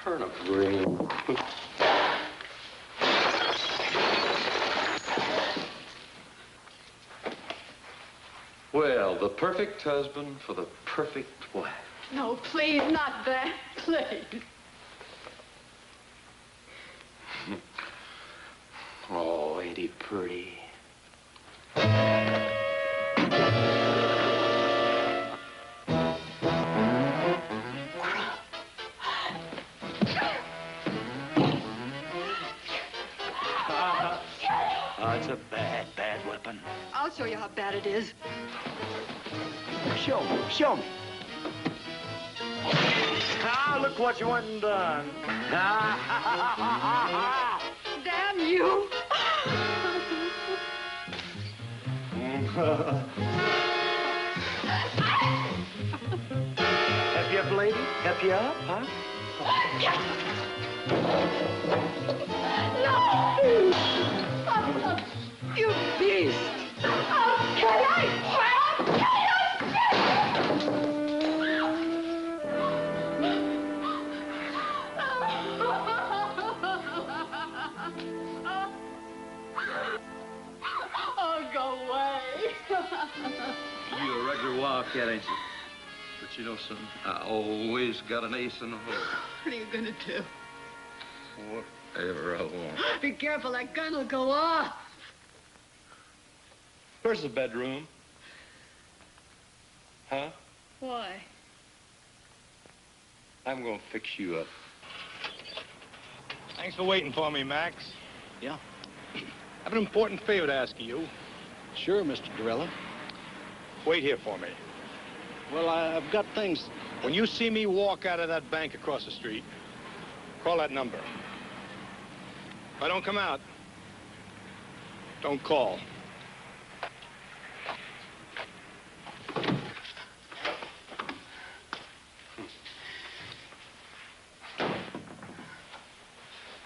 Speaker 6: Turnip green. Well, the perfect husband for the perfect wife.
Speaker 8: No, please, not that. Please.
Speaker 6: Oh, ain't he pretty?
Speaker 18: It's a bad, bad weapon.
Speaker 8: I'll show you how bad it is.
Speaker 18: Show me, show me. Ah, look what you went and done.
Speaker 8: Damn you!
Speaker 18: Help you up, lady? Help you up, huh?
Speaker 8: No! You beast! I'll kill you! I'll kill you! Oh, go away.
Speaker 6: You a regular wildcat, ain't you? But you know something? I always got an ace in the hole.
Speaker 8: What are you gonna do?
Speaker 6: Whatever I want.
Speaker 8: Be careful, that gun will go off.
Speaker 6: Where's the bedroom? Huh?
Speaker 8: Why?
Speaker 6: I'm gonna fix you up.
Speaker 15: Thanks for waiting for me, Max.
Speaker 18: Yeah.
Speaker 15: have an important favor to ask of you.
Speaker 3: Sure, Mr. Dorella.
Speaker 15: Wait here for me.
Speaker 3: Well, I've got things.
Speaker 15: When you see me walk out of that bank across the street, call that number. If I don't come out, don't call.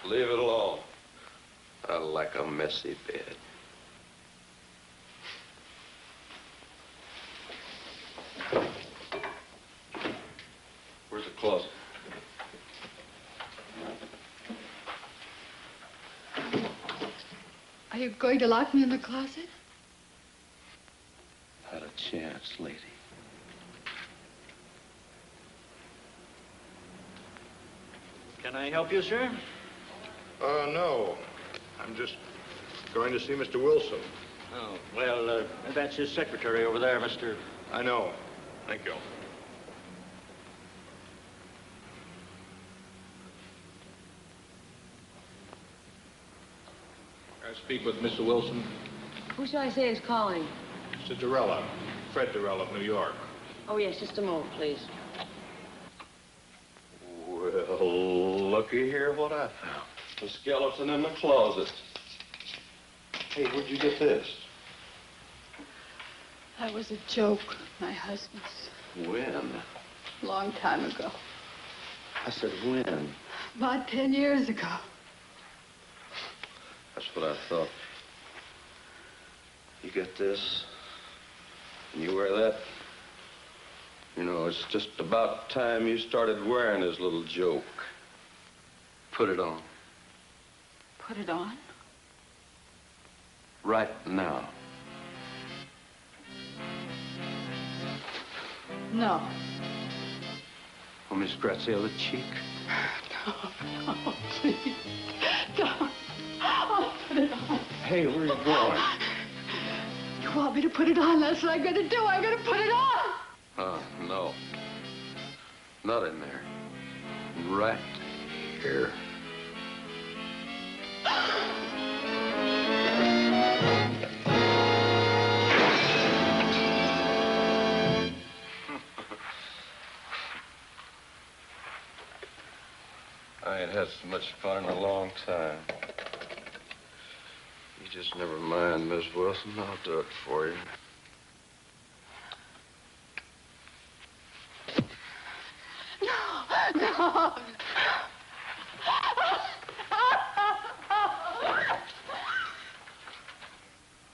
Speaker 6: Leave it alone. I like a messy bed. Where's the closet?
Speaker 8: Are you going to lock me in the closet?
Speaker 6: Not a chance, lady.
Speaker 19: Can I help you, sir?
Speaker 1: No. I'm just going to see Mr. Wilson.
Speaker 19: Oh, well, that's his secretary over there, Mr.
Speaker 1: I know. Thank you. Can I speak with Mr. Wilson?
Speaker 20: Who should I say is calling?
Speaker 1: Mr. Dorella. Fred Dorella of New York.
Speaker 20: Oh, yes, just a moment, please.
Speaker 6: Well, looky here what I found. The skeleton in the closet. Hey, where'd you get this?
Speaker 8: That was a joke, my husband's.
Speaker 6: When?
Speaker 8: Long time ago.
Speaker 6: I said when?
Speaker 8: About 10 years ago.
Speaker 6: That's what I thought. You get this, and you wear that. You know, it's just about time you started wearing this little joke. Put it on.
Speaker 8: Put it on?
Speaker 6: Right now.
Speaker 8: No.
Speaker 6: Want me to scratch the other cheek?
Speaker 8: No, please. Don't. I'll put it on.
Speaker 6: Hey, where are you going?
Speaker 8: You want me to put it on? That's what I'm going to do. I'm going to put it on.
Speaker 6: No. Not in there. Right here. I ain't had so much fun in a long time. You just never mind, Miss Wilson. I'll do it for you.
Speaker 8: No.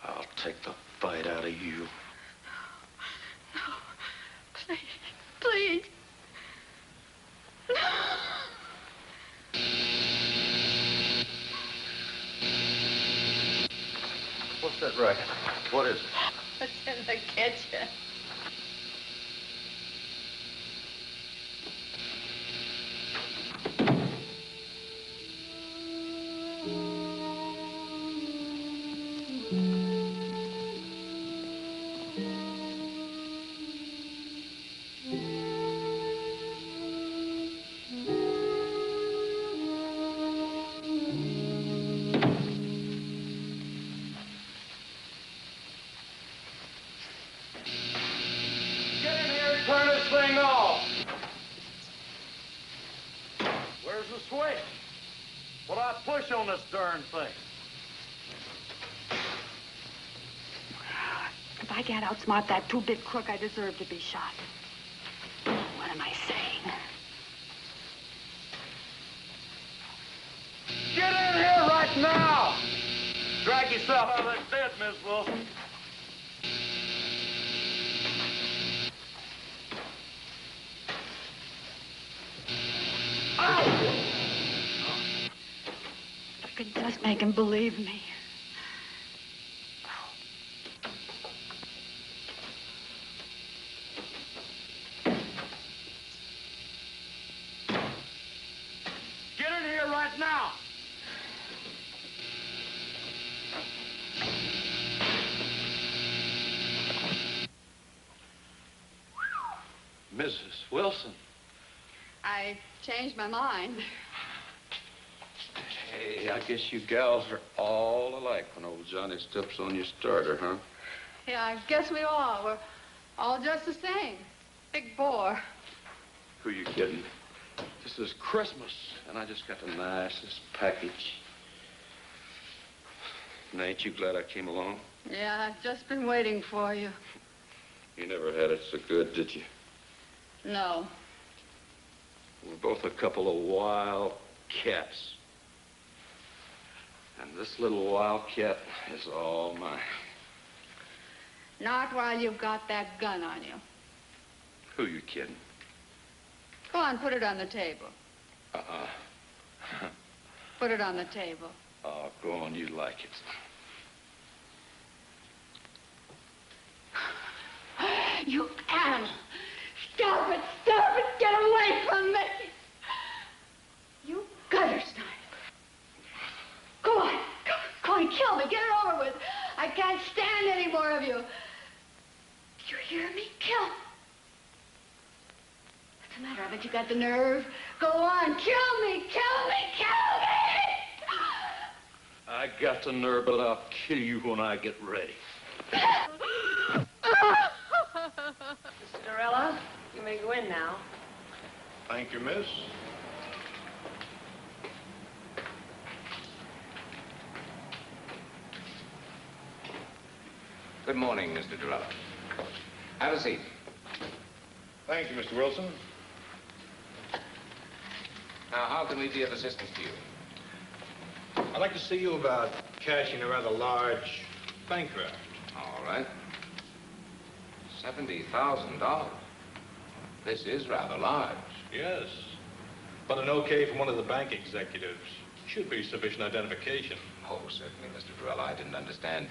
Speaker 6: I'll take the fight out of you.
Speaker 8: No. Please. Please. No.
Speaker 6: What's that racket? What is it?
Speaker 8: It's in the kitchen.
Speaker 19: On this darn thing.
Speaker 8: If I can't outsmart that two-bit crook, I deserve to be shot. What am I saying?
Speaker 19: Get in here right now! Drag yourself out of that bed, Miss Wilson.
Speaker 8: I could just make him believe me.
Speaker 19: Get in here right now!
Speaker 6: Mrs. Wilson.
Speaker 8: I changed my mind.
Speaker 6: Hey, I guess you gals are all like when old Johnny steps on your starter, huh?
Speaker 8: Yeah, I guess we all. We're all just the same. Big bore.
Speaker 6: Who you kidding? This is Christmas, and I just got the nicest package. Now, ain't you glad I came along?
Speaker 8: Yeah, I've just been waiting for you.
Speaker 6: You never had it so good, did you?
Speaker 8: No.
Speaker 6: We're both a couple of wild cats. And this little wildcat is all mine.
Speaker 8: Not while you've got that gun on you.
Speaker 6: Who you kidding?
Speaker 8: Go on, put it on the table.
Speaker 6: Uh-uh.
Speaker 8: Put it on the table.
Speaker 6: Oh, go on, you like it.
Speaker 8: You animal! Stop it! Stop it! Get away from me! You gutter snipe! Go on! Go on, kill me! Get it over with! I can't stand any more of you! You hear me? Kill! What's the matter? I bet you got the nerve. Go on! Kill me! Kill me! Kill me!
Speaker 6: I got the nerve, but I'll kill you when I get ready.
Speaker 20: Cinderella, you may go in now.
Speaker 1: Thank you, miss.
Speaker 10: Good morning, Mr. Durella. Have a seat.
Speaker 1: Thank you, Mr. Wilson.
Speaker 10: Now, how can we be of assistance to you?
Speaker 1: I'd like to see you about cashing a rather large bank draft.
Speaker 10: All right. $70,000. This is rather large.
Speaker 1: Yes. But an okay from one of the bank executives should be sufficient identification.
Speaker 10: Oh, certainly, Mr. Durella. I didn't understand.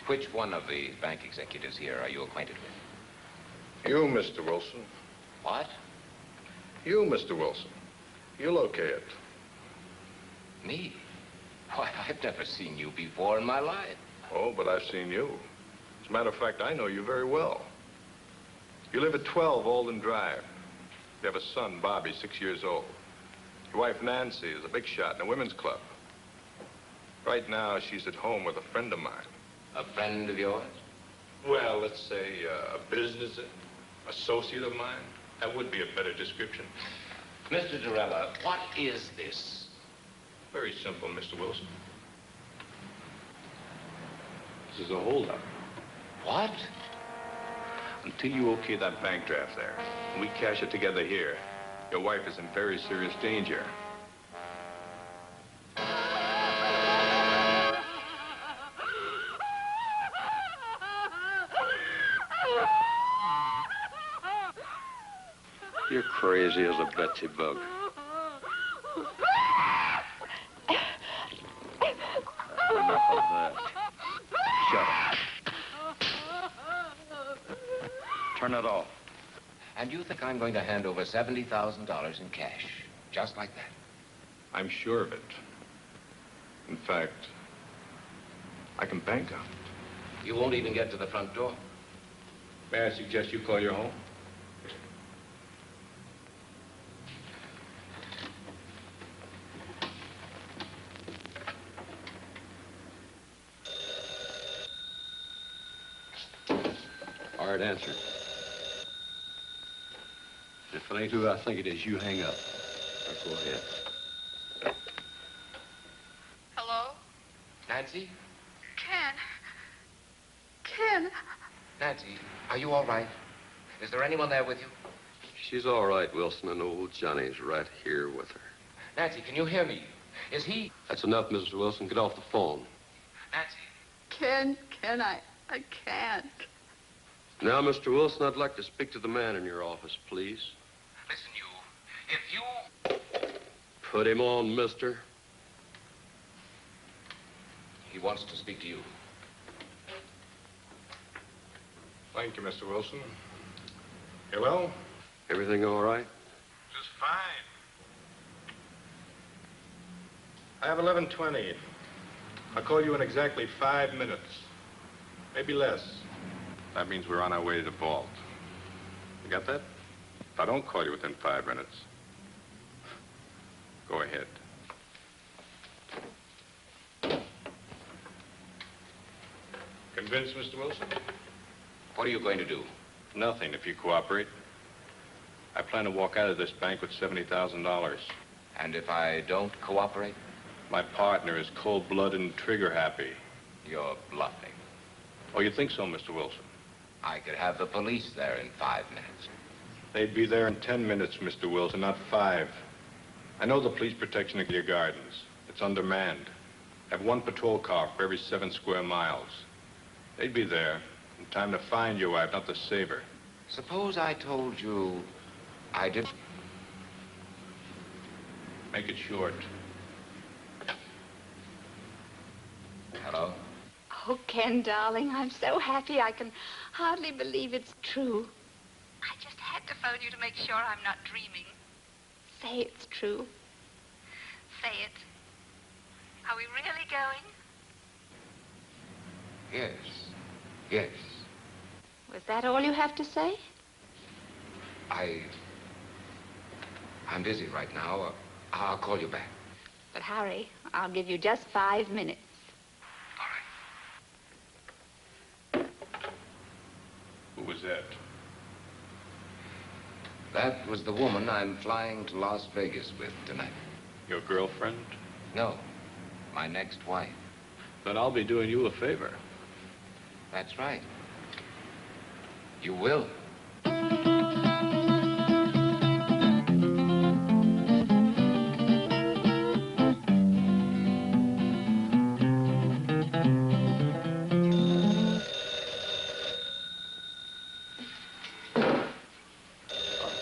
Speaker 10: Which one of the bank executives here are you acquainted with?
Speaker 1: You, Mr. Wilson.
Speaker 10: What?
Speaker 1: You, Mr. Wilson. You'll okay it.
Speaker 10: Me? Why, I've never seen you before in my life.
Speaker 1: Oh, but I've seen you. As a matter of fact, I know you very well. You live at 12 Alden Drive. You have a son, Bobby, 6 years old. Your wife, Nancy, is a big shot in a women's club. Right now, she's at home with a friend of mine.
Speaker 10: A friend of yours?
Speaker 1: Well, let's say a business associate of mine. That would be a better description.
Speaker 10: Mr. Durella, what is this?
Speaker 1: Very simple, Mr. Wilson.
Speaker 6: This is a holdup.
Speaker 10: What?
Speaker 1: Until you okay that bank draft there, and we cash it together here, your wife is in very serious danger.
Speaker 6: You're crazy as a Betsy bug. Enough of that. Shut up. Turn it off.
Speaker 10: And you think I'm going to hand over $70,000 in cash, just like that?
Speaker 1: I'm sure of it. In fact, I can bank on it.
Speaker 10: You won't even get to the front door.
Speaker 1: May I suggest you call your home?
Speaker 6: Hard answer. If it ain't who I think it is, you hang up. Now, go ahead.
Speaker 8: Hello?
Speaker 10: Nancy?
Speaker 8: Ken.
Speaker 10: Nancy, are you all right? Is there anyone there with you?
Speaker 6: She's all right, Wilson, and old Johnny's right here with her.
Speaker 10: Nancy, can you hear me? Is he...
Speaker 6: That's enough, Mrs. Wilson. Get off the phone.
Speaker 10: Nancy.
Speaker 8: Ken, I can't.
Speaker 6: Now, Mr. Wilson, I'd like to speak to the man in your office, please.
Speaker 10: Listen, you. If you...
Speaker 6: Put him on, mister.
Speaker 10: He wants to speak to you.
Speaker 1: Thank you, Mr. Wilson. Hello?
Speaker 6: Everything all right?
Speaker 1: Just fine. I have 11:20. I'll call you in exactly 5 minutes. Maybe less. That means we're on our way to the vault. You got that? If I don't call you within 5 minutes, go ahead. Convinced, Mr. Wilson?
Speaker 10: What are you going to do?
Speaker 1: Nothing, if you cooperate. I plan to walk out of this bank with $70,000.
Speaker 10: And if I don't cooperate?
Speaker 1: My partner is cold-blooded and trigger-happy.
Speaker 10: You're bluffing.
Speaker 1: Oh, you think so, Mr. Wilson?
Speaker 10: I could have the police there in 5 minutes.
Speaker 1: They'd be there in 10 minutes, Mr. Wilson, not 5. I know the police protection of your gardens. It's undermanned. I have 1 patrol car for every 7 square miles. They'd be there in time to find your wife, not to save her.
Speaker 10: Suppose I told you I did.
Speaker 1: Make it short.
Speaker 10: Hello?
Speaker 14: Oh, Ken, darling, I'm so happy I can hardly believe it's true.
Speaker 17: I just had to phone you to make sure I'm not dreaming.
Speaker 14: Say it's true.
Speaker 17: Say it. Are we really going?
Speaker 10: Yes. Yes.
Speaker 14: Was that all you have to say?
Speaker 10: I'm busy right now. I'll call you back.
Speaker 14: But hurry. I'll give you just 5 minutes.
Speaker 1: Who was that?
Speaker 10: That was the woman I'm flying to Las Vegas with tonight.
Speaker 1: Your girlfriend?
Speaker 10: No, my next wife.
Speaker 1: Then I'll be doing you a favor.
Speaker 10: That's right. You will.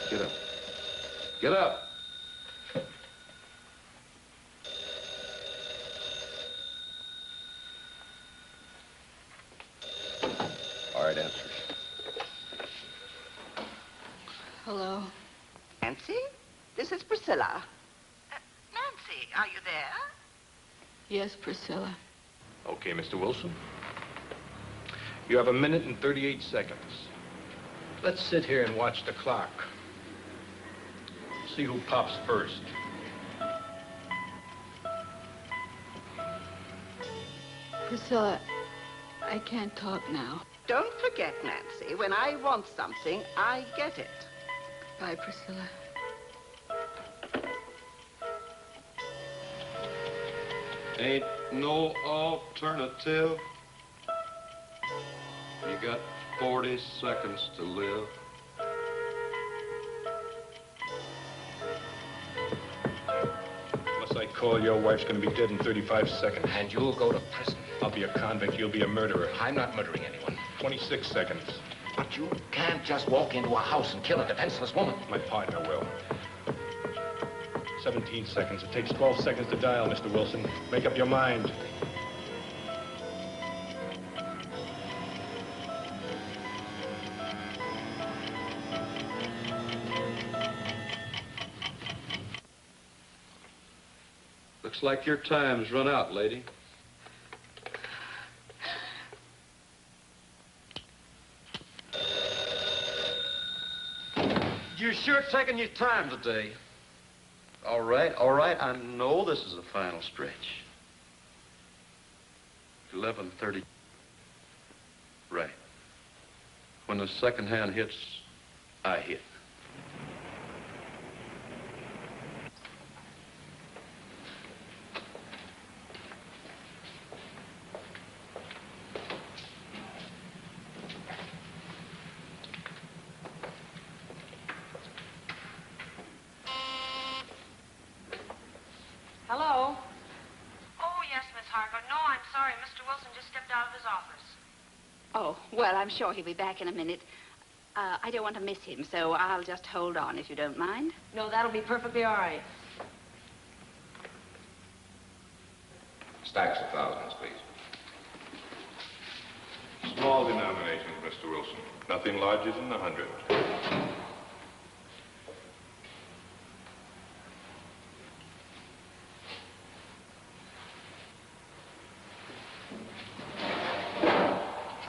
Speaker 6: Get up. Get up. All right, answer.
Speaker 11: Hello. Nancy, this is Priscilla.
Speaker 13: Nancy, are you there?
Speaker 11: Yes, Priscilla.
Speaker 1: Okay, Mr. Wilson. You have 1 minute and 38 seconds. Let's sit here and watch the clock. See who pops first.
Speaker 11: Priscilla, I can't talk now. Don't forget, Nancy, when I want something, I get it.
Speaker 8: Bye, Priscilla.
Speaker 6: Ain't no alternative. You got 40 seconds to live.
Speaker 1: Unless I call, your wife's gonna be dead in 35 seconds.
Speaker 10: And you'll go to prison.
Speaker 1: I'll be a convict, you'll be a murderer.
Speaker 10: I'm not murdering anyone.
Speaker 1: 26 seconds.
Speaker 10: But you can't just walk into a house and kill a defenseless woman.
Speaker 1: My partner will. 17 seconds. It takes 12 seconds to dial, Mr. Wilson. Make up your mind.
Speaker 6: Looks like your time's run out, lady. You're sure taking your time today. All right, I know this is the final stretch. 11:30. Right. When the second hand hits, I hit.
Speaker 20: Hello? Oh, yes, Miss Harker. No, I'm sorry. Mr. Wilson just stepped out of his office.
Speaker 14: Oh, well, I'm sure he'll be back in a minute. I don't want to miss him, so I'll just hold on if you don't mind.
Speaker 20: No, that'll be perfectly all right.
Speaker 10: Stacks of thousands, please.
Speaker 1: Small denominations, Mr. Wilson. Nothing larger than 100.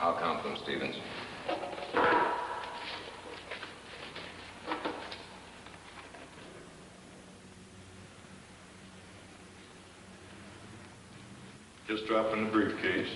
Speaker 10: I'll count them, Stevens.
Speaker 1: Just drop in the briefcase.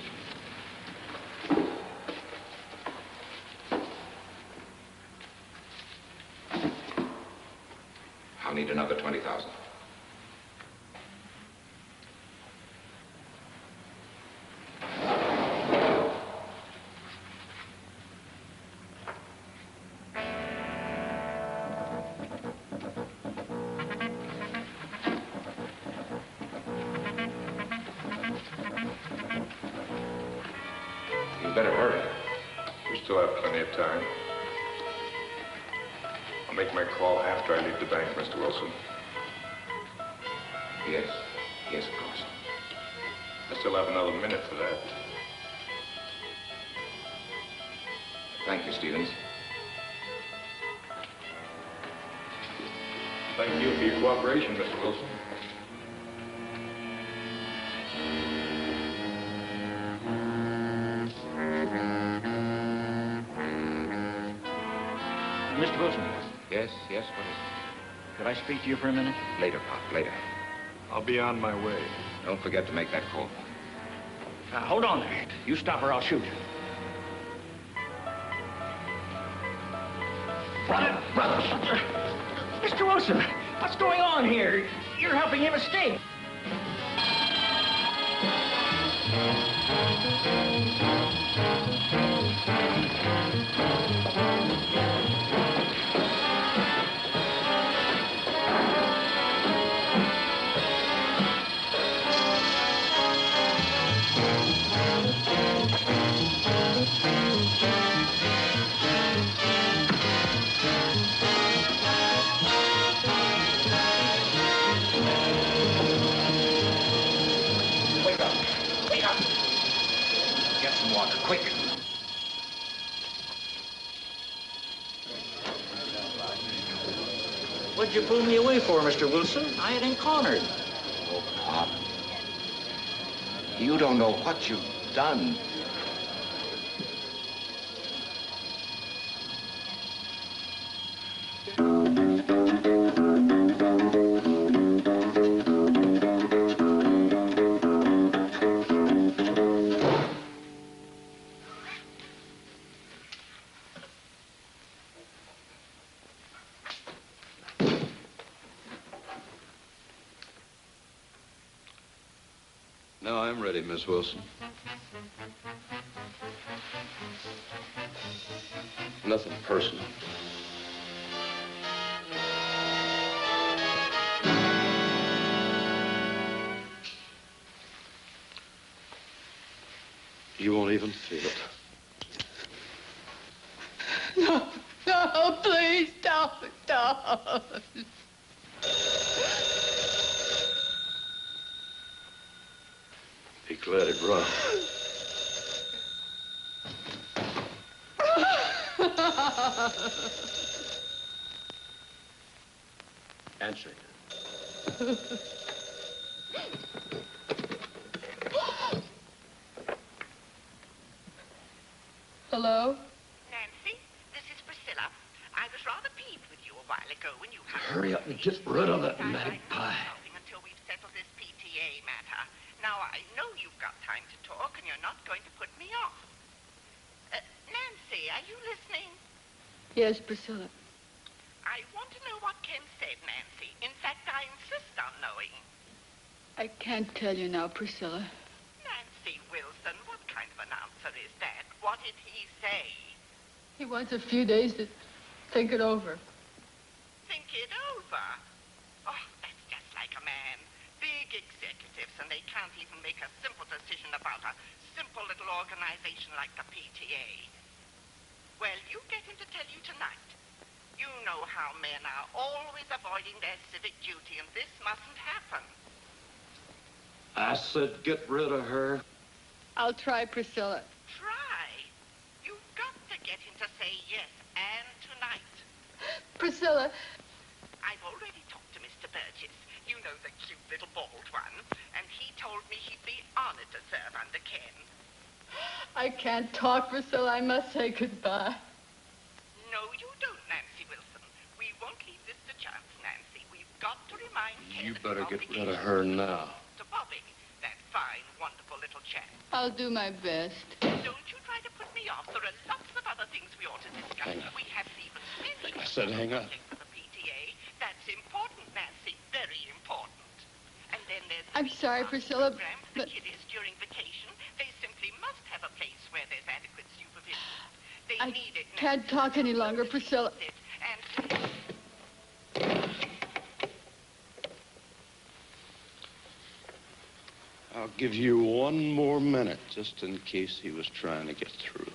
Speaker 10: better hurry.
Speaker 1: We still have plenty of time. I'll make my call after I leave the bank, Mr. Wilson.
Speaker 10: Yes. Yes, of course.
Speaker 1: I still have another minute for that.
Speaker 10: Thank you, Stevens.
Speaker 1: Thank you for your cooperation, Mr. Wilson.
Speaker 18: Mr. Wilson.
Speaker 10: Yes, what is it?
Speaker 18: Could I speak to you for a minute?
Speaker 10: Later, Pop, later.
Speaker 1: I'll be on my way.
Speaker 10: Don't forget to make that call.
Speaker 18: Hold on there. You stop or I'll shoot. Brother! Mr. Wilson, what's going on here? You're helping him escape.
Speaker 10: Quick.
Speaker 18: What'd you pull me away for, Mr. Wilson? I had encountered.
Speaker 10: Oh, Pop. You don't know what you've done.
Speaker 6: Now I'm ready, Miss Wilson. Nothing personal. You won't even feel it.
Speaker 8: No, please don't.
Speaker 6: Be glad it run. Answer it.
Speaker 8: Hello?
Speaker 13: Nancy, this is Priscilla. I was rather peeved with you a while ago when you...
Speaker 6: Hurry up and get rid of that magpie.
Speaker 13: ...until we've settled this PTA matter. Now, I know you've got time to talk, and you're not going to put me off. Nancy, are you listening?
Speaker 8: Yes, Priscilla.
Speaker 13: I want to know what Ken said, Nancy. In fact, I insist on knowing.
Speaker 8: I can't tell you now, Priscilla.
Speaker 13: Nancy Wilson, what kind of an answer is that? What did he say?
Speaker 8: He wants a few days to think it over.
Speaker 13: Think it over? Oh, that's just like a man. Big executives, and they can't even make a simple decision about a simple little organization like the PTA. Well, you get him to tell you tonight. You know how men are always avoiding their civic duty, and this mustn't happen.
Speaker 6: I said get rid of her.
Speaker 8: I'll try, Priscilla.
Speaker 13: Try? You've got to get him to say yes, and tonight.
Speaker 8: Priscilla.
Speaker 13: I've already talked to Mr. Burgess. You know, the cute little bald one. And he told me he'd be honored to serve under Ken.
Speaker 8: I can't talk, Priscilla. I must say goodbye.
Speaker 13: No, you don't, Nancy Wilson. We won't leave this to chance, Nancy. We've got to remind Ken...
Speaker 6: You better get rid of her now.
Speaker 13: ...to Bobby, that fine, wonderful little chap.
Speaker 8: I'll do my best.
Speaker 13: Don't you try to put me off. There are lots of other things we ought to discuss.
Speaker 6: Hang up.
Speaker 13: We haven't even finished.
Speaker 6: I said hang up.
Speaker 13: ...for the PTA. That's important, Nancy. Very important. And then there's...
Speaker 8: I'm sorry, Priscilla,
Speaker 13: program for the kiddies during vacation. They simply must have a place where there's adequate supervision. They
Speaker 8: I
Speaker 13: need it,
Speaker 8: can't talk any longer, Priscilla.
Speaker 13: And...
Speaker 6: I'll
Speaker 18: give you one more minute, just in case he was trying to get through.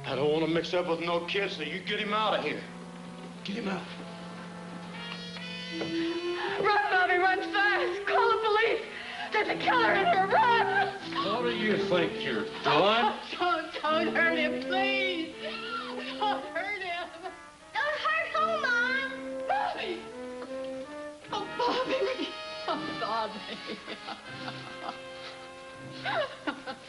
Speaker 15: I don't want to mix up with no kids, so you get him out of here. Get him out.
Speaker 8: Run, Bobby, run fast. Call the police. There's a killer in here. Run.
Speaker 18: What do you think you're doing?
Speaker 8: Don't hurt him, please. Don't hurt him.
Speaker 9: Don't hurt who, Mom?
Speaker 8: Bobby. Oh, Bobby. Oh, Bobby.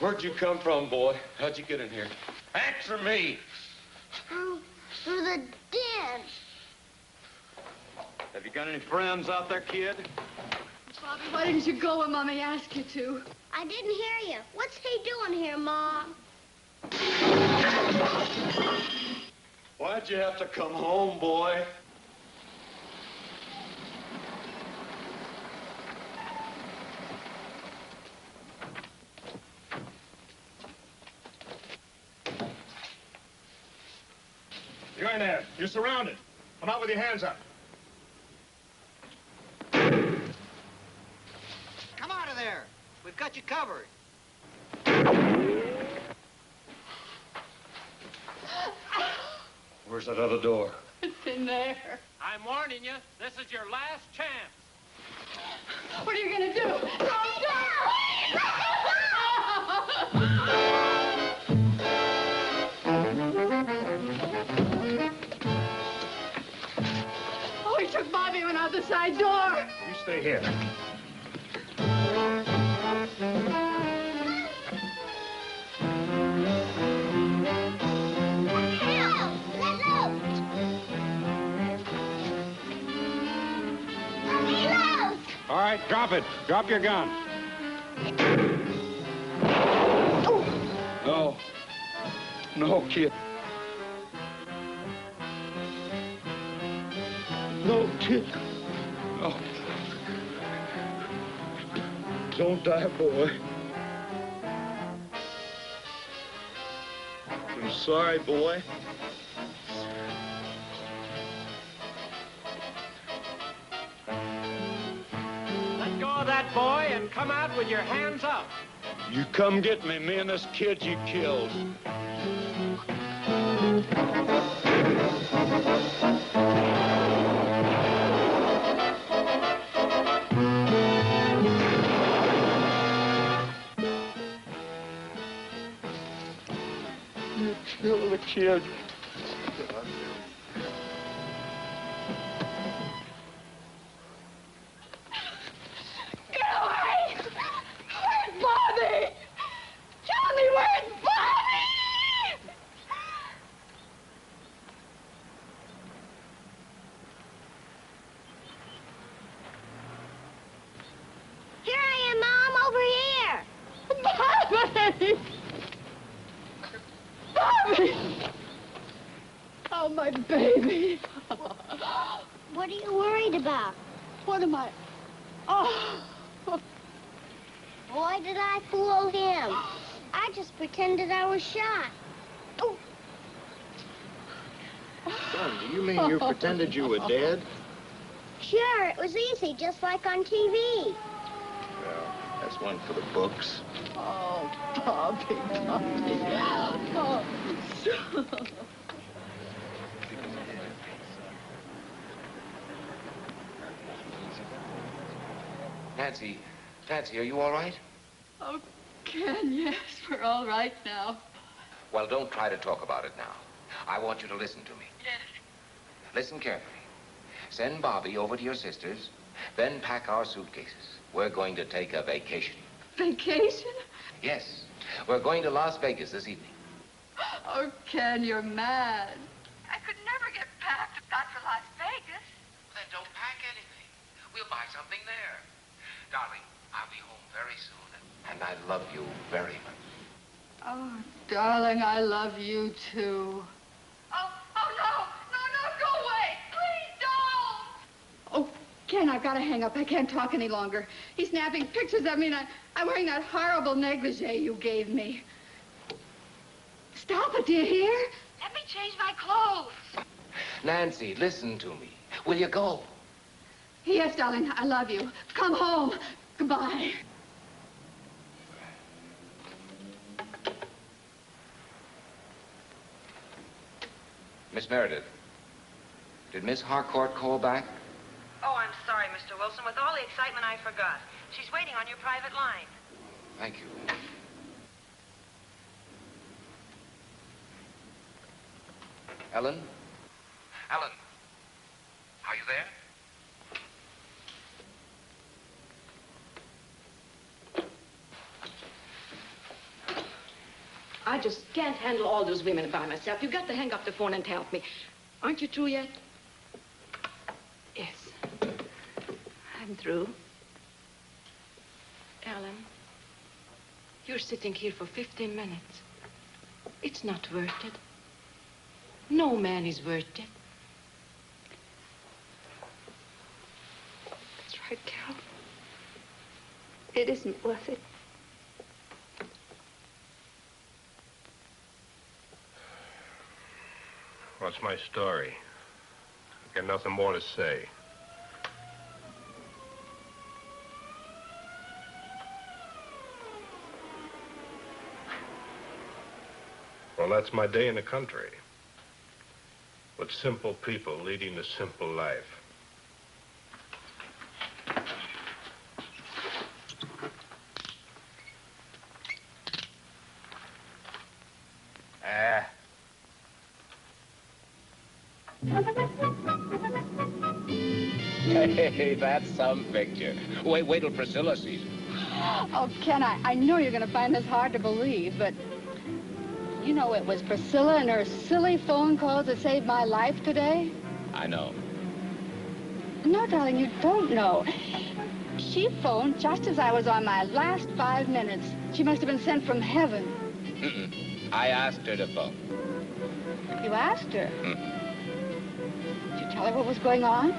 Speaker 18: Where'd you come from, boy? How'd you get in here? Answer me.
Speaker 9: Through the den.
Speaker 15: Have you got any friends out there, kid?
Speaker 8: Bobby, why didn't you go when Mommy asked you to?
Speaker 9: I didn't hear you. What's he doing here, Mom?
Speaker 15: Why'd you have to come home, boy?
Speaker 1: You ain't there. You're surrounded. Come out with your hands up.
Speaker 3: Come out of there. We've got you covered.
Speaker 15: Where's that other door?
Speaker 8: It's in there.
Speaker 19: I'm warning you, this is your last chance.
Speaker 8: What are you gonna do? Oh, he took Bobby and went out the side door.
Speaker 1: You stay here.
Speaker 15: All right, drop it. Drop your gun. No. No, kid. No, kid. No. Don't die, boy. I'm sorry, boy.
Speaker 19: Let go of that boy and come out with your hands up.
Speaker 15: You come get me and this kid you killed. You killed the kid.
Speaker 8: Get away! Where's Bobby? Tell me, where's Bobby?
Speaker 9: Here I am, Mom, over here.
Speaker 8: Bobby! Bobby! Oh, my baby.
Speaker 9: What are you worried about?
Speaker 8: What am I? Oh.
Speaker 9: Boy, did I fool him. I just pretended I was shot. Oh.
Speaker 3: Son, do you mean you pretended you were dead?
Speaker 9: Sure, it was easy, just like on TV.
Speaker 3: Well, that's one for the books.
Speaker 8: Oh, Bobby, Bobby. Oh.
Speaker 10: Nancy, are you all right?
Speaker 8: Oh, Ken, yes, we're all right now.
Speaker 10: Well, don't try to talk about it now. I want you to listen to me.
Speaker 8: Yes.
Speaker 10: Listen carefully. Send Bobby over to your sister's, then pack our suitcases. We're going to take a vacation.
Speaker 8: Vacation?
Speaker 10: Yes, we're going to Las Vegas this evening.
Speaker 8: Oh, Ken, you're mad.
Speaker 17: I could never get packed if not for Las Vegas.
Speaker 10: Then don't pack anything. We'll buy something there. Darling, I'll be home very soon, and I love you very much.
Speaker 8: Oh, darling, I love you, too.
Speaker 17: Oh, no, go away. Please don't.
Speaker 8: Oh, Ken, I've got to hang up. I can't talk any longer. He's snapping pictures of me, and I'm wearing that horrible negligee you gave me. Stop it, do you hear?
Speaker 20: Let me change my clothes.
Speaker 10: Nancy, listen to me. Will you go?
Speaker 8: Yes, darling, I love you. Come home. Goodbye.
Speaker 10: Miss Meredith, did Miss Harcourt call back?
Speaker 20: Oh, I'm sorry, Mr. Wilson. With all the excitement, I forgot. She's waiting on your private line.
Speaker 10: Thank you. Ellen? Ellen, are you there?
Speaker 21: I just can't handle all those women by myself. You've got to hang up the phone and help me. Aren't you through yet? Yes. I'm through. Ellen, you're sitting here for 15 minutes. It's not worth it. No man is worth it.
Speaker 8: That's right, Carol. It isn't worth it.
Speaker 1: What's my story? I've got nothing more to say. Well, that's my day in the country. With simple people leading a simple life.
Speaker 10: Hey, that's some picture. Wait till Priscilla sees it.
Speaker 8: Oh, Ken, I know you're going to find this hard to believe, but you know it was Priscilla and her silly phone calls that saved my life today?
Speaker 10: I know.
Speaker 8: No, darling, you don't know. She phoned just as I was on my last 5 minutes. She must have been sent from heaven.
Speaker 10: Mm-mm. I asked her to phone.
Speaker 8: You asked her? Did you tell her what was going on?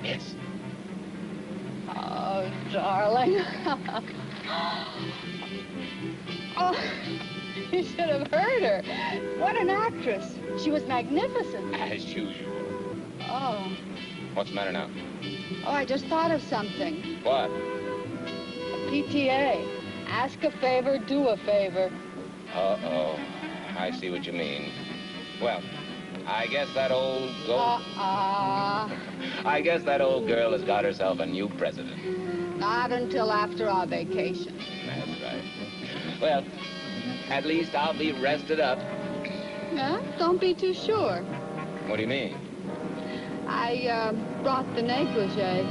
Speaker 10: Yes.
Speaker 8: Oh, darling. Oh, you should have heard her. What an actress. She was magnificent.
Speaker 10: As usual.
Speaker 8: Oh.
Speaker 10: What's the matter now?
Speaker 8: Oh, I just thought of something.
Speaker 10: What?
Speaker 8: PTA. Ask a favor, do a favor.
Speaker 10: Uh-oh. I see what you mean. Well, I guess that old girl... I guess that old girl has got herself a new president.
Speaker 8: Not until after our vacation.
Speaker 10: That's right. Well, at least I'll be rested up.
Speaker 8: Yeah? Don't be too sure.
Speaker 10: What do you mean?
Speaker 8: I, brought the negligee.